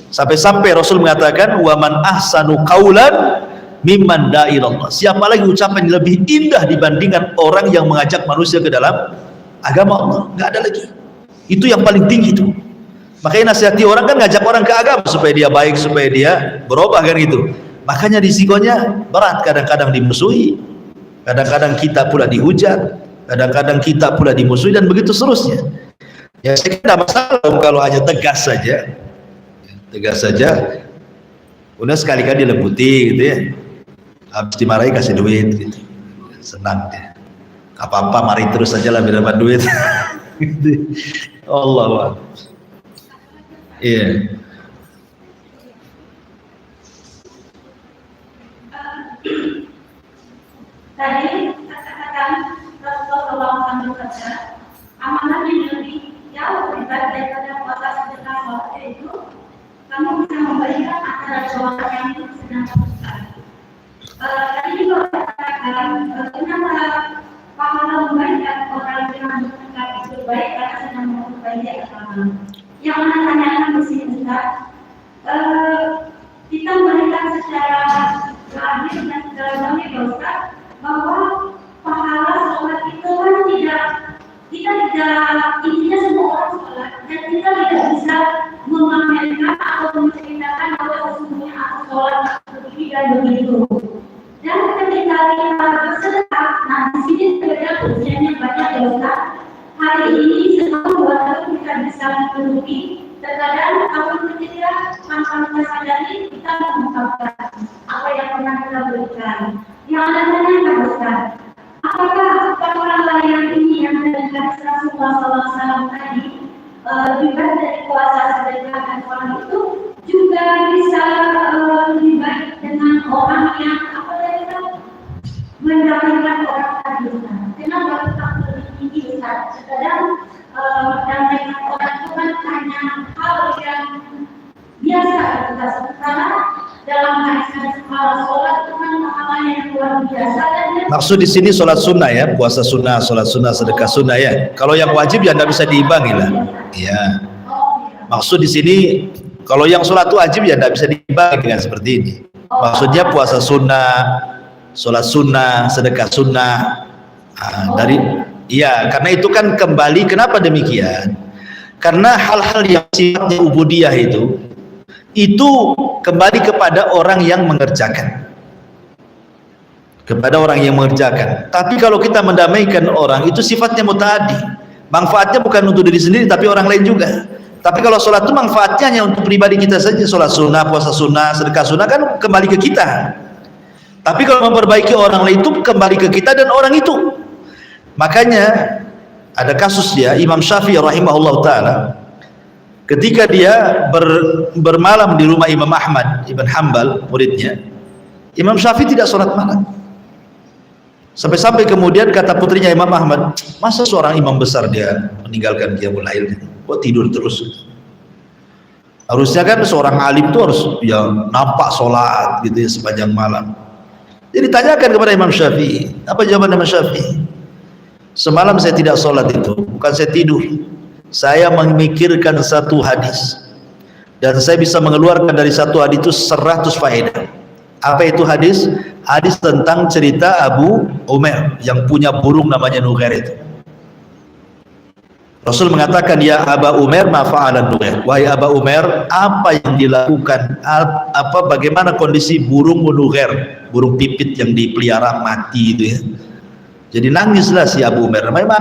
Sampai-sampai Rasul mengatakan, wa man ahsanu qaulan mimman da'a ilallah. Siapa lagi ucapan yang lebih indah dibandingkan orang yang mengajak manusia ke dalam agama Allah? Enggak ada lagi. Itu yang paling tinggi itu. Makanya nasihati orang kan ngajak orang ke agama supaya dia baik, supaya dia berubah kan gitu. Makanya risikonya berat, kadang-kadang dimusuhi, kadang-kadang kita pula dihujat, kadang-kadang kita pula dimusuhi dan begitu seterusnya. Ya saya kira tidak masalah kalau hanya tegas saja, udah sekali-kali dilembuti gitu ya. Habis dimarahi kasih duit gitu. Senang dia. Apa-apa mari terus saja lah biar dapat duit. Allah. Iya. Tadi katakan Rasulullah SAW amanah yang lebih jauh daripada puasa sedekah sholat, yaitu kamu bisa memberikan antara sholat yang itu sedang lakukan. Tadi juga katakan kenapa pahala memberikan orang yang bersedekah itu baik karena sedang memperbaiki agama. Yang mana tanyakan di sini Ustaz, kita memberikan secara lahir dan secara batin Ustaz, bahwa pahala sholat itu kan kita tidak intinya semua orang sholat dan kita tidak bisa memamerkan atau menceritakan bahwa sesungguhnya aku sholat begini dan begitu. Dan ketika kita bersedekah, nah di sini berbeda ujiannya banyak ya Ustaz. Hari ini setelah 2 tahun kita bisa menutupi, terkadang tahun ketiga tanpa kita sadari kita mengungkapkan apa yang pernah kita berikan. Yang ada tanyakan Ustaz, apakah orang yang ini yang mendengar Rasulullah SAW tadi lebih baik dari puasa sedekah dan sholat itu juga bisa sholat itu kan amalan yang luar biasa dan Maksud di sini sholat sunnah ya, puasa sunnah, sholat sunnah, sedekah sunnah ya. Kalau yang wajib ya nggak bisa diimbangi lah. Ya. Maksud di sini kalau yang sholat wajib ya nggak bisa diimbangi dengan seperti ini. Maksudnya puasa sunnah, sholat sunnah, sedekah sunnah. Karena itu kan kembali, kenapa demikian? Karena hal-hal yang sifatnya ubudiyah itu kembali kepada orang yang mengerjakan. Kepada orang yang mengerjakan. Tapi kalau kita mendamaikan orang, itu sifatnya mutaaddi. Manfaatnya bukan untuk diri sendiri, tapi orang lain juga. Tapi kalau sholat itu manfaatnya hanya untuk pribadi kita saja. Sholat sunnah, puasa sunnah, sedekah sunnah kan kembali ke kita. Tapi kalau memperbaiki orang lain itu kembali ke kita dan orang itu. Makanya ada kasus ya, Imam Syafi'i rahimahullah ta'ala, ketika dia bermalam di rumah Imam Ahmad Ibn Hanbal, muridnya, Imam Syafi'i tidak sholat malam. Sampai-sampai kemudian kata putrinya Imam Ahmad, masa seorang imam besar dia meninggalkan qiyamul lail, kok tidur terus? Harusnya kan seorang alim itu harus ya nampak sholat gitu ya sepanjang malam. Jadi tanyakan kepada Imam Syafi'i, apa jawaban Imam Syafi'i? Semalam saya tidak sholat itu, bukan saya tidur. Saya memikirkan satu hadis dan saya bisa mengeluarkan dari satu hadis itu 100 faedah. Apa itu hadis? Hadis tentang cerita Abu Umair yang punya burung namanya Nughair itu. Rasul mengatakan, ya Aba Umair ma fa'ala Nughair. Wahai Aba Umair, apa yang dilakukan? Bagaimana kondisi burung Nughair, burung pipit yang dipelihara mati itu ya. Jadi nangislah si Abu Umair. Namanya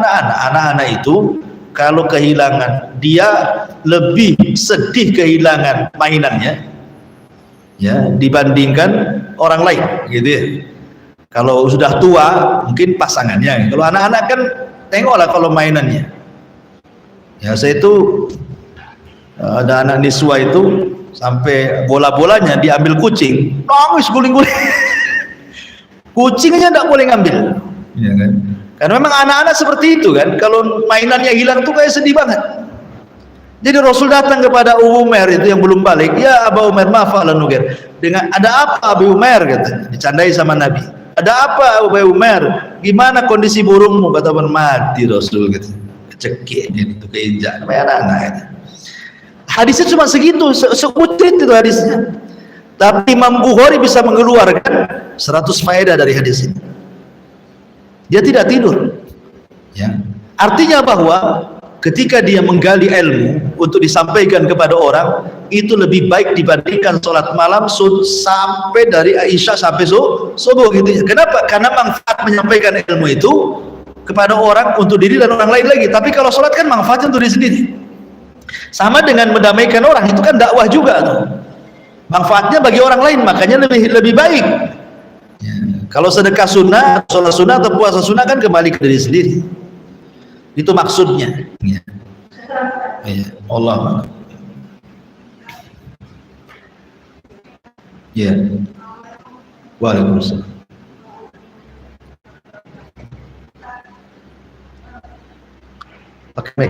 anak-anak itu kalau kehilangan, dia lebih sedih kehilangan mainannya ya dibandingkan orang lain gitu ya. Kalau sudah tua mungkin pasangannya, kalau anak-anak kan tengoklah kalau mainannya ya. Saya itu ada anak niswa itu sampai bola-bolanya diambil kucing, nangis guling-guling. Kucingnya tidak boleh ngambil ya kan? Karena memang anak-anak seperti itu kan, kalau mainannya hilang tuh kayak sedih banget. Jadi Rasul datang kepada Abu Umair itu yang belum balik, ya Abu Umair ma fa'ala Nughair. Dengan ada apa Abu Umair, kata, dicandai sama Nabi. Ada apa Abu Umair? Gimana kondisi burungmu? Kata mati Rasul gitu. Kecekik dia itu keinjak namanya anak-anak gitu. Hadisnya cuma segitu, sekutit itu hadisnya. Tapi Imam Bukhari bisa mengeluarkan 100 faedah dari hadis ini. Dia tidak tidur ya. Artinya bahwa ketika dia menggali ilmu untuk disampaikan kepada orang, itu lebih baik dibandingkan sholat malam sampai dari Aisyah sampai subuh gitu ya. Kenapa? Karena manfaat menyampaikan ilmu itu kepada orang untuk diri dan orang lain lagi. Tapi kalau sholat kan manfaatnya untuk diri sendiri. Sama dengan mendamaikan orang, itu kan dakwah juga tuh. Manfaatnya bagi orang lain, makanya lebih baik ya. Kalau sedekah sunnah, sholat sunnah atau puasa sunnah kan kembali ke diri sendiri. Itu maksudnya ya. Ya, Allah. Ya. Waalaikumsalam. Pakai mic.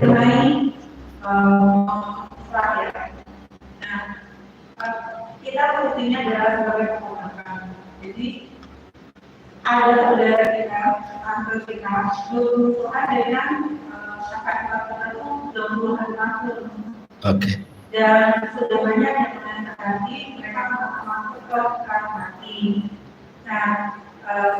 Kita posisinya adalah sebagai keponakan. Jadi ada saudara kita, tante kita, berusaha dengan kakak kita itu belum hari langsung. Oke. Dan sudah banyak yang menanti mereka masuk ke sekarang mati. Nah,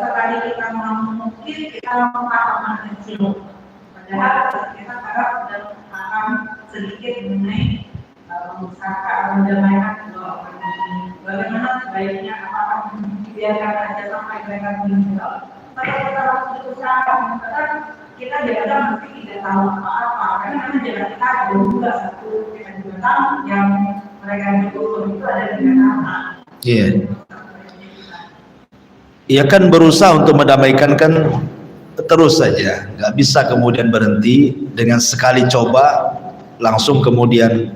sekali kita mungkin kita pemahaman kecil. Padahal kita harap sudah paham sedikit mengenai usaha mendamaikan kedua orang ini. Bagaimana sebaiknya, apakah dibiarkan saja sampai mereka meninggal? Tapi kita harus berusaha, karena kita biasa mesti tidak tahu apa-apa. Karena jalan kita ada juga satu, kita juga tahu yang mereka itu ada di mana. Iya. Ia kan berusaha untuk mendamaikan kan terus saja, nggak bisa kemudian berhenti dengan sekali coba langsung kemudian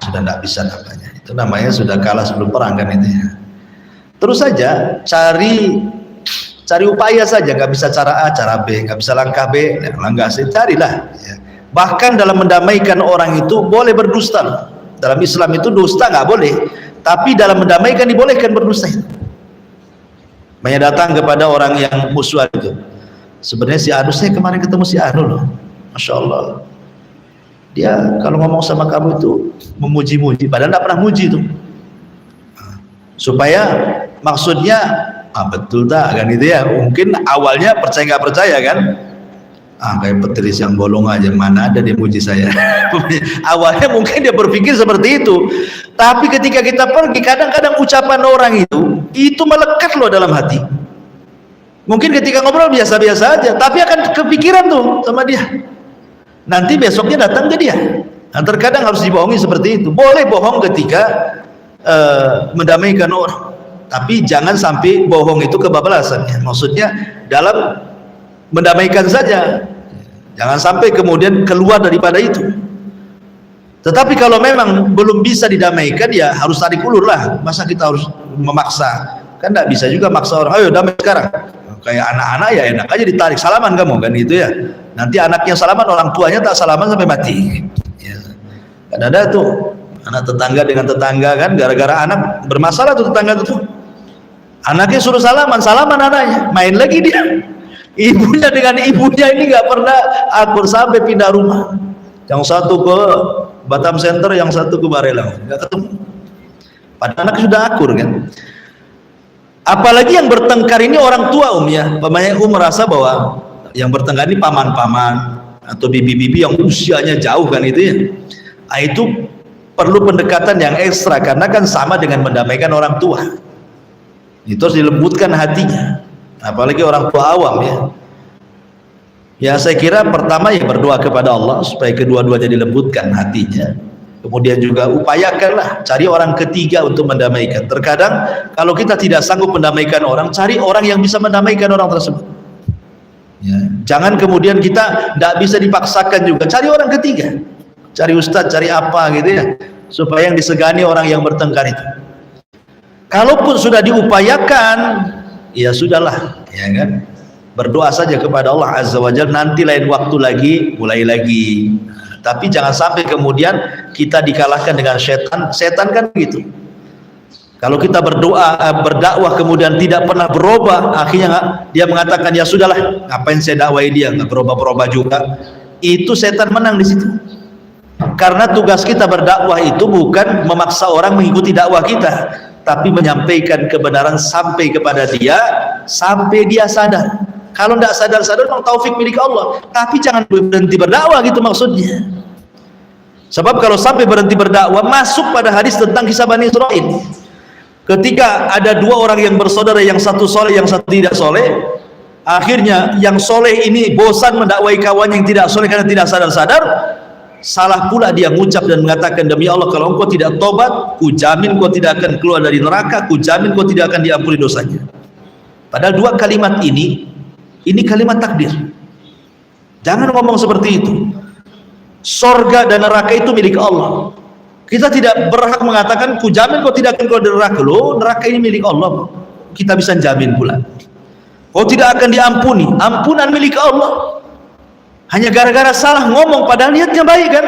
sudah nggak bisa namanya. Itu namanya sudah kalah sebelum perang kan itu ya. Terus saja cari upaya saja, nggak bisa cara A, cara B, nggak bisa langkah B, langkah C, carilah. Ya. Bahkan dalam mendamaikan orang itu boleh berdusta. Dalam Islam itu dusta nggak boleh. Tapi dalam mendamaikan dibolehkan berdusta itu. Banyak datang kepada orang yang musuhan itu. Sebenarnya si Anu, saya kemarin ketemu si Anu loh, Masya Allah. Dia kalau ngomong sama kamu itu memuji-muji, padahal tidak pernah muji itu. Supaya maksudnya, betul tak kan itu ya? Mungkin awalnya percaya nggak percaya kan? Kayak petiris yang bolong aja, mana ada dia muji saya. Awalnya mungkin dia berpikir seperti itu, tapi ketika kita pergi, kadang-kadang ucapan orang itu melekat loh dalam hati. Mungkin ketika ngobrol biasa-biasa aja, tapi akan kepikiran tuh sama dia. Nanti besoknya datang ke dia. Nah, terkadang harus dibohongi seperti itu. Boleh bohong ketika mendamaikan orang, tapi jangan sampai bohong itu kebablasan. Maksudnya dalam mendamaikan saja, jangan sampai kemudian keluar daripada itu. Tetapi kalau memang belum bisa didamaikan, ya harus tarik ulur lah. Masa kita harus memaksa? Kan tidak bisa juga maksa orang, ayo damai sekarang. Kayak anak-anak ya enak aja ditarik, salaman kamu kan gitu ya. Nanti anaknya salaman, orang tuanya tak salaman sampai mati. Ya. Kan ada tuh anak tetangga dengan tetangga kan, gara-gara anak bermasalah tuh tetangga tuh. Anaknya suruh salaman anaknya, main lagi dia. Ibunya dengan ibunya ini nggak pernah akur sampai pindah rumah. Yang satu ke Batam Center, yang satu ke Barelang, nggak ketemu. Padahal anak sudah akur kan. Apalagi yang bertengkar ini orang tua ya. Pamannya merasa bahwa yang bertengkar ini paman-paman atau bibi-bibi yang usianya jauh kan itu ya. Itu perlu pendekatan yang ekstra karena kan sama dengan mendamaikan orang tua. Itu harus dilembutkan hatinya. Apalagi orang tua awam ya. Ya saya kira pertama ya berdoa kepada Allah supaya kedua-duanya dilembutkan hatinya. Kemudian juga upayakanlah cari orang ketiga untuk mendamaikan. Terkadang kalau kita tidak sanggup mendamaikan orang, cari orang yang bisa mendamaikan orang tersebut. Ya, jangan kemudian kita tidak bisa dipaksakan juga. Cari orang ketiga, cari ustadz, cari apa gitu ya, supaya yang disegani orang yang bertengkar itu. Kalaupun sudah diupayakan, ya sudahlah, ya kan. Berdoa saja kepada Allah Azza wa Jalla. Nanti lain waktu lagi, mulai lagi. Tapi jangan sampai kemudian kita dikalahkan dengan setan. Setan kan begitu. Kalau kita berdoa, berdakwah kemudian tidak pernah berubah, akhirnya dia mengatakan ya sudahlah, ngapain saya dakwai dia, nggak berubah-berubah juga. Itu setan menang di situ. Karena tugas kita berdakwah itu bukan memaksa orang mengikuti dakwah kita, tapi menyampaikan kebenaran sampai kepada dia, sampai dia sadar. Kalau tidak sadar-sadar memang taufik milik Allah, tapi jangan berhenti berdakwah gitu maksudnya. Sebab kalau sampai berhenti berdakwah, masuk pada hadis tentang kisah Bani Israil. Ketika ada dua orang yang bersaudara, yang satu soleh, yang satu tidak soleh, akhirnya yang soleh ini bosan mendakwai kawan yang tidak soleh karena tidak sadar-sadar. Salah pula dia mengucap dan mengatakan, demi Allah kalau engkau tidak tobat, ku jamin kau tidak akan keluar dari neraka, ku jamin kau tidak akan diampuni dosanya. Padahal dua kalimat ini kalimat takdir. Jangan ngomong seperti itu. Sorga dan neraka itu milik Allah. Kita tidak berhak mengatakan ku jamin kau tidak akan keluar dari neraka. Loh, neraka ini milik Allah. Kita bisa jamin pula. Kau tidak akan diampuni. Ampunan milik Allah. Hanya gara-gara salah ngomong padahal niatnya baik kan.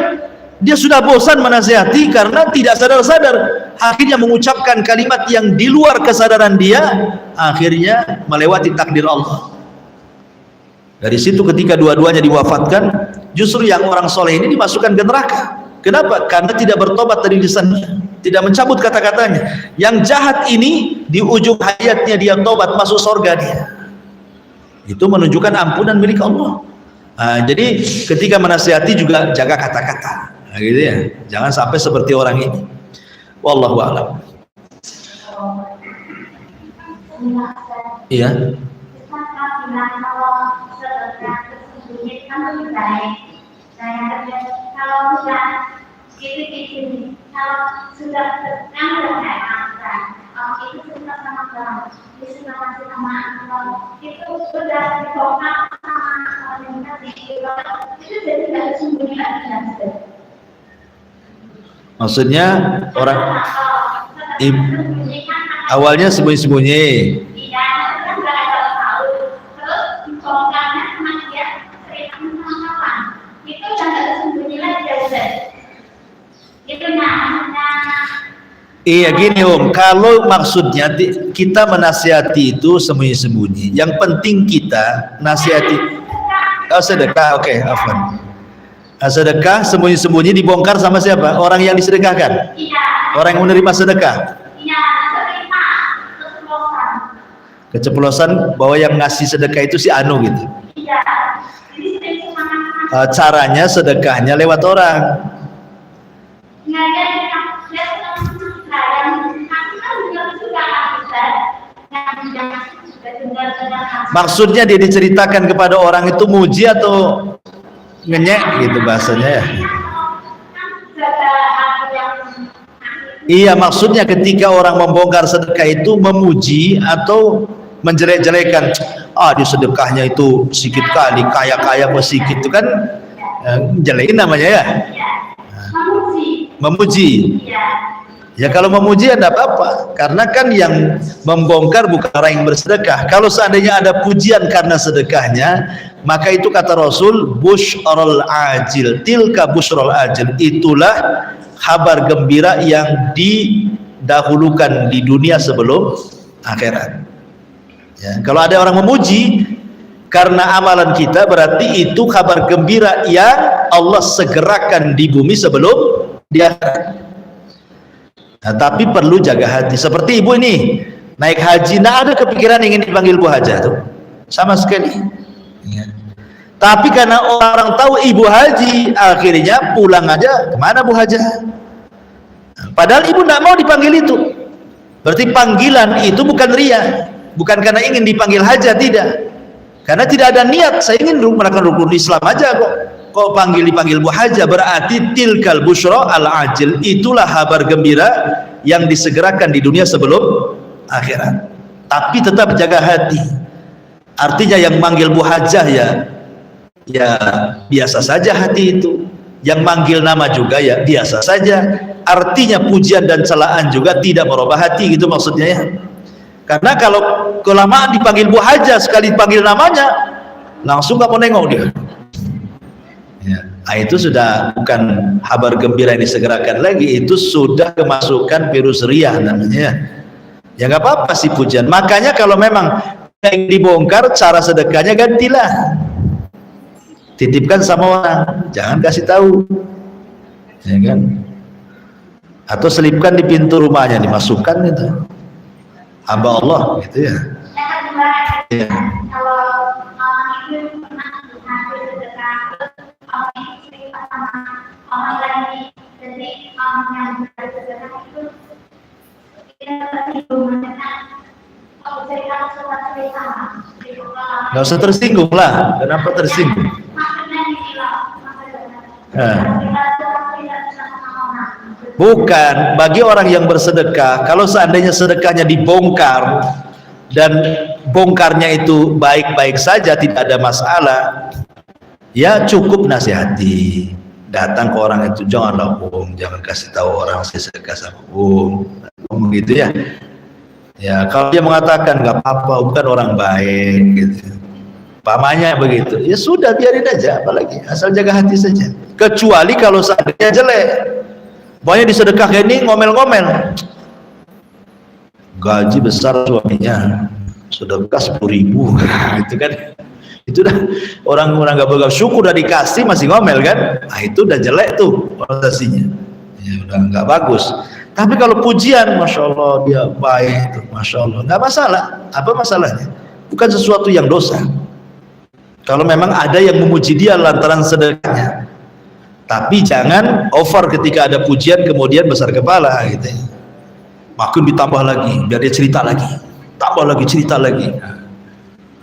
Dia sudah bosan menasihati karena tidak sadar-sadar. Akhirnya mengucapkan kalimat yang di luar kesadaran dia. Akhirnya melewati takdir Allah. Dari situ ketika dua-duanya diwafatkan, justru yang orang soleh ini dimasukkan ke neraka. Kenapa? Karena tidak bertobat dari lisannya, tidak mencabut kata-katanya. Yang jahat ini di ujung hayatnya dia tobat, masuk surga dia. Itu menunjukkan ampunan milik Allah. Jadi ketika menasihati juga jaga kata-kata, gitu ya. Jangan sampai seperti orang ini. Wallahu a'lam. Iya. Kalau sudah itu kalau sudah terkandung itu sudah sama kamu, itu sudah sama kamu, itu sudah dibongkar sama orang itu jadi tidak sembunyi lagi. Maksudnya orang awalnya sembunyi-sembunyi. Iya gini kalau maksudnya kita menasihati itu sembunyi-sembunyi. Yang penting kita nasihati. Sedekah, oke, afwan. Sedekah sembunyi-sembunyi dibongkar sama siapa? Orang yang disedekahkan. Iya. Orang yang menerima sedekah. Iya, menerima keceplosan. Keceplosan bahwa yang ngasih sedekah itu si Anu gitu. Iya. Jadi semangat. Caranya sedekahnya lewat orang. Maksudnya dia diceritakan kepada orang itu muji atau ngenyek gitu bahasanya ya. Iya, maksudnya ketika orang membongkar sedekah itu memuji atau menjelek-jelekan. Di sedekahnya itu sedikit kali, kaya-kaya sedikit itu kan jelekin namanya ya. Memuji. Ya kalau memuji ya tidak apa-apa, karena kan yang membongkar bukan orang yang bersedekah. Kalau seandainya ada pujian karena sedekahnya, maka itu kata Rasul busyrul ajil, tilka busyrul ajil, itulah kabar gembira yang didahulukan di dunia sebelum akhirat. Ya, kalau ada orang memuji karena amalan kita, berarti itu kabar gembira yang Allah segerakan di bumi sebelum di akhirat. Nah, tapi perlu jaga hati. Seperti ibu ini naik haji, tidak ada kepikiran ingin dipanggil Bu Haja tuh, sama sekali. Ya. Tapi karena orang tahu ibu haji, akhirnya pulang aja, kemana Bu Haja? Padahal ibu tidak mau dipanggil itu. Berarti panggilan itu bukan ria, bukan karena ingin dipanggil haja, tidak. Karena tidak ada niat, saya ingin melakukan rukun Islam aja kok dipanggil Bu Haja, berarti tilkal busyra al ajil, itulah kabar gembira yang disegerakan di dunia sebelum akhirat. Tapi tetap jaga hati. Artinya yang manggil Bu Haja ya biasa saja hati itu. Yang manggil nama juga ya biasa saja. Artinya pujian dan celaan juga tidak merubah hati, gitu maksudnya ya. Karena kalau kelamaan dipanggil Bu Haja, sekali dipanggil namanya langsung gak mau nengok dia. Ya, itu sudah bukan kabar gembira yang disegerakan lagi, itu sudah kemasukan virus riya namanya. Ya nggak apa-apa sih pujian. Makanya kalau memang yang dibongkar, cara sedekahnya gantilah, titipkan sama orang, jangan kasih tahu, ya kan? Atau selipkan di pintu rumahnya, dimasukkan itu, hamba Allah gitu ya. Ya. Nggak usah tersinggung lah. Kenapa tersinggung? Bukan, bagi orang yang bersedekah, kalau seandainya sedekahnya dibongkar dan bongkarnya itu baik-baik saja, tidak ada masalah, ya cukup nasihati. Datang ke orang itu, janganlah jangan kasih tahu orang saya sedekah sama begitu ya. Ya kalau dia mengatakan nggak apa-apa, bukan orang baik gitu, pamannya begitu, ya sudah biarin aja, apalagi asal jaga hati saja. Kecuali kalau seandainya jelek, pokoknya disedekah ini ngomel-ngomel, gaji besar suaminya, sedekah 10.000 gitu kan. Itu dah orang-orang gak bersyukur, udah dikasih masih ngomel kan. Nah itu udah jelek tuh orientasinya, ya udah nggak bagus. Tapi kalau pujian, masya Allah dia baik tuh, masya Allah, nggak masalah. Apa masalahnya? Bukan sesuatu yang dosa kalau memang ada yang memuji dia lantaran sedekahnya. Tapi jangan over ketika ada pujian kemudian besar kepala gitu. Makin ditambah lagi biar dia cerita lagi, tambah lagi cerita lagi.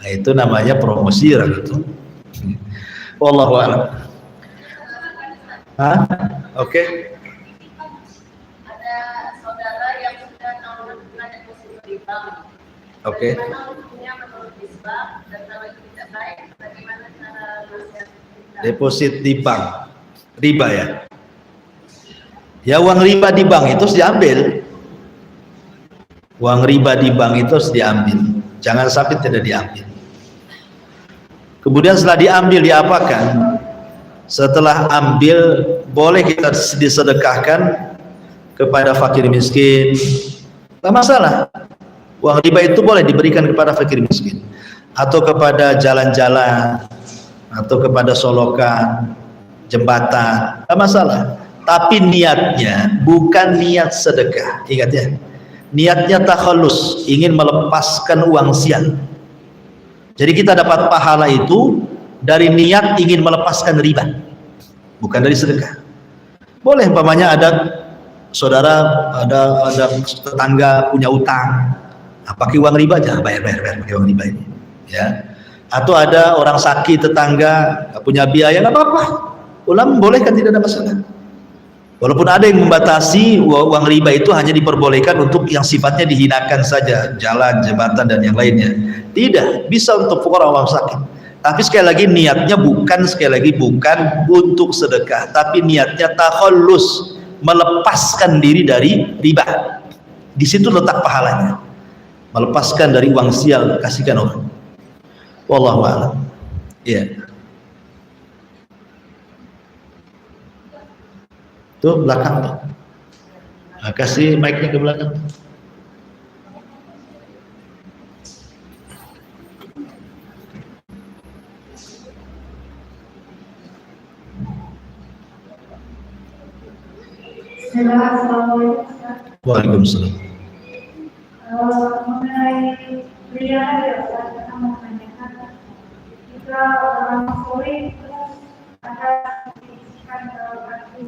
Nah, itu namanya promosi gitu. Wallahu a'lam. Oke. Ada saudara yang sudah tahun bulan deposito di bank. Oke. Bagaimana hukumnya menurut Islam, dan kalau itu tidak baik, bagaimana cara nasihat kita? Deposit di bank, riba ya. Ya uang riba di bank itu harus diambil. Uang riba di bank itu harus diambil. Jangan sampai tidak diambil. Kemudian setelah diambil diapakan? Setelah ambil boleh kita disedekahkan, kepada fakir miskin, nggak masalah. Uang riba itu boleh diberikan kepada fakir miskin, atau kepada jalan-jalan, atau kepada solokan, jembatan, nggak masalah. Tapi niatnya bukan niat sedekah. Ingat ya, niatnya takhallus, ingin melepaskan uang sial. Jadi kita dapat pahala itu dari niat ingin melepaskan riba, bukan dari sedekah. Boleh umpamanya ada saudara, ada tetangga punya utang, pakai uang riba aja, bayar pakai uang riba ini, ya. Atau ada orang sakit tetangga, punya biaya, nggak apa-apa. Ulama bolehkan, tidak ada masalah. Walaupun ada yang membatasi uang riba itu hanya diperbolehkan untuk yang sifatnya dihinakan saja, jalan, jembatan dan yang lainnya. Tidak, bisa untuk fuqara orang sakit. Tapi sekali lagi niatnya bukan untuk sedekah, tapi niatnya takhallus, melepaskan diri dari riba. Di situ letak pahalanya. Melepaskan dari uang sial, kasihkan orang. Wallahu a'lam. Iya. Tuh belakang tuh. Nah, kasih mic-nya ke belakang. Assalamualaikum. Waalaikumsalam. Mengenai pria ya, saya mau menanyakan, jika orang sore terus ada bisikan berarti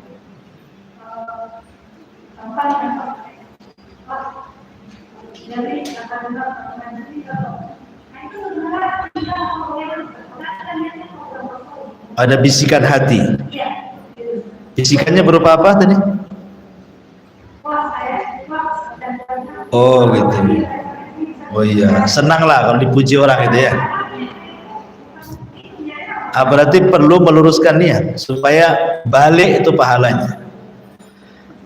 apa yang jadi akan nanti kalau itu sebenarnya ada bisikan hati. Bisikannya berupa apa tadi? Oh gitu. Oh iya, senanglah kalau dipuji orang itu ya. Berarti perlu meluruskan niat supaya balik itu pahalanya.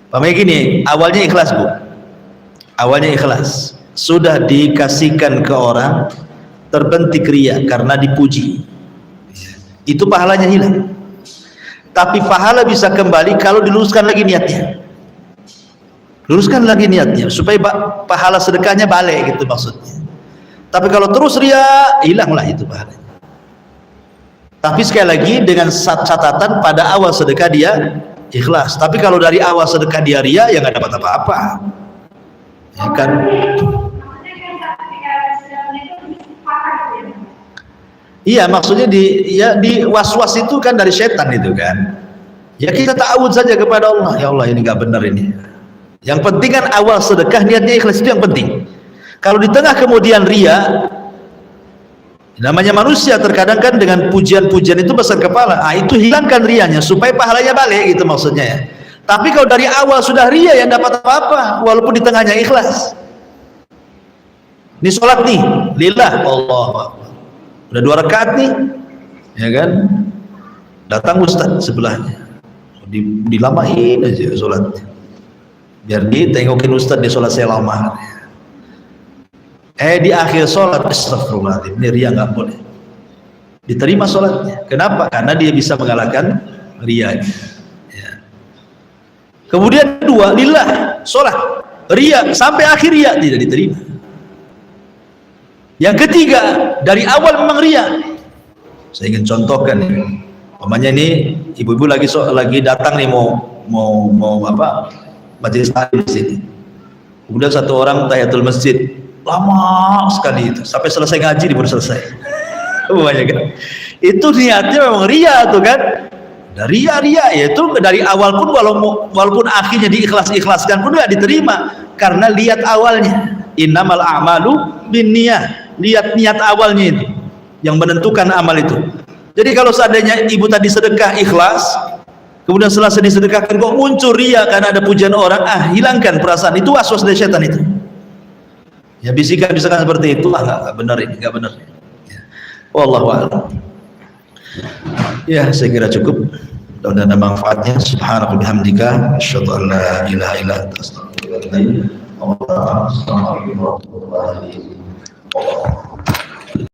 Paham gini, awalnya ikhlas Bu. Awalnya ikhlas. Sudah dikasihkan ke orang, terbentik riya karena dipuji. Itu pahalanya hilang. Tapi pahala bisa kembali kalau diluruskan lagi niatnya. Luruskan lagi niatnya supaya pahala sedekahnya balik gitu maksudnya. Tapi kalau terus ria, hilanglah itu pahalanya. Tapi sekali lagi dengan catatan pada awal sedekah dia ikhlas. Tapi kalau dari awal sedekah dia ria, ya nggak dapat apa-apa. Ya kan? Iya, maksudnya di was-was itu kan dari setan itu kan. Ya kita ta'awud saja kepada Allah. Ya Allah, ini nggak benar ini. Yang penting kan awal sedekah niatnya ikhlas, itu yang penting. Kalau di tengah kemudian ria, namanya manusia terkadang kan dengan pujian-pujian itu besar kepala. Itu hilangkan rianya supaya pahalanya balik gitu maksudnya ya. Tapi kalau dari awal sudah ria, yang dapat apa-apa walaupun di tengahnya ikhlas. Ini sholat nih, lillah, Allah. Udah 2 rakaat nih, ya kan? Datang ustaz sebelahnya, dilamain aja sholatnya. Biar ditengokin ustaz di sholat saya lama. Di akhir sholat, astagfirullahaladzim, ini ria nggak boleh. Diterima sholatnya. Kenapa? Karena dia bisa mengalahkan rianya. Ya. Kemudian 2, lillah, sholat. Ria, sampai akhir ria tidak diterima. Yang ketiga, dari awal memang ria. Saya ingin contohkan nih. Umpamanya ini ibu-ibu lagi datang nih mau apa? Majelis taklim di sini. Kemudian satu orang tahiyatul masjid lama sekali itu sampai selesai ngaji baru selesai. Banyak kan? Itu niatnya memang ria tuh kan. Dari ria yaitu dari awal pun walaupun akhirnya diikhlaskan pun nggak diterima karena lihat awalnya. Innamal a'malu binniyah. Lihat niat awalnya itu yang menentukan amal itu. Jadi kalau seandainya ibu tadi sedekah ikhlas, kemudian selesai disedekahkan kok muncul ria karena ada pujian orang, hilangkan perasaan itu, waswas dari setan itu. Ya bisikan seperti itu, nggak benar ini, nggak benar. Ya. Wallahu a'lam. Ya saya kira cukup. Dan ada manfaatnya. Subhanaka bihamdika, asyhadu an la ilaha illa anta, astaghfiruka wa atubu ilaik. Assalamualaikum warahmatullahi wabarakatuh.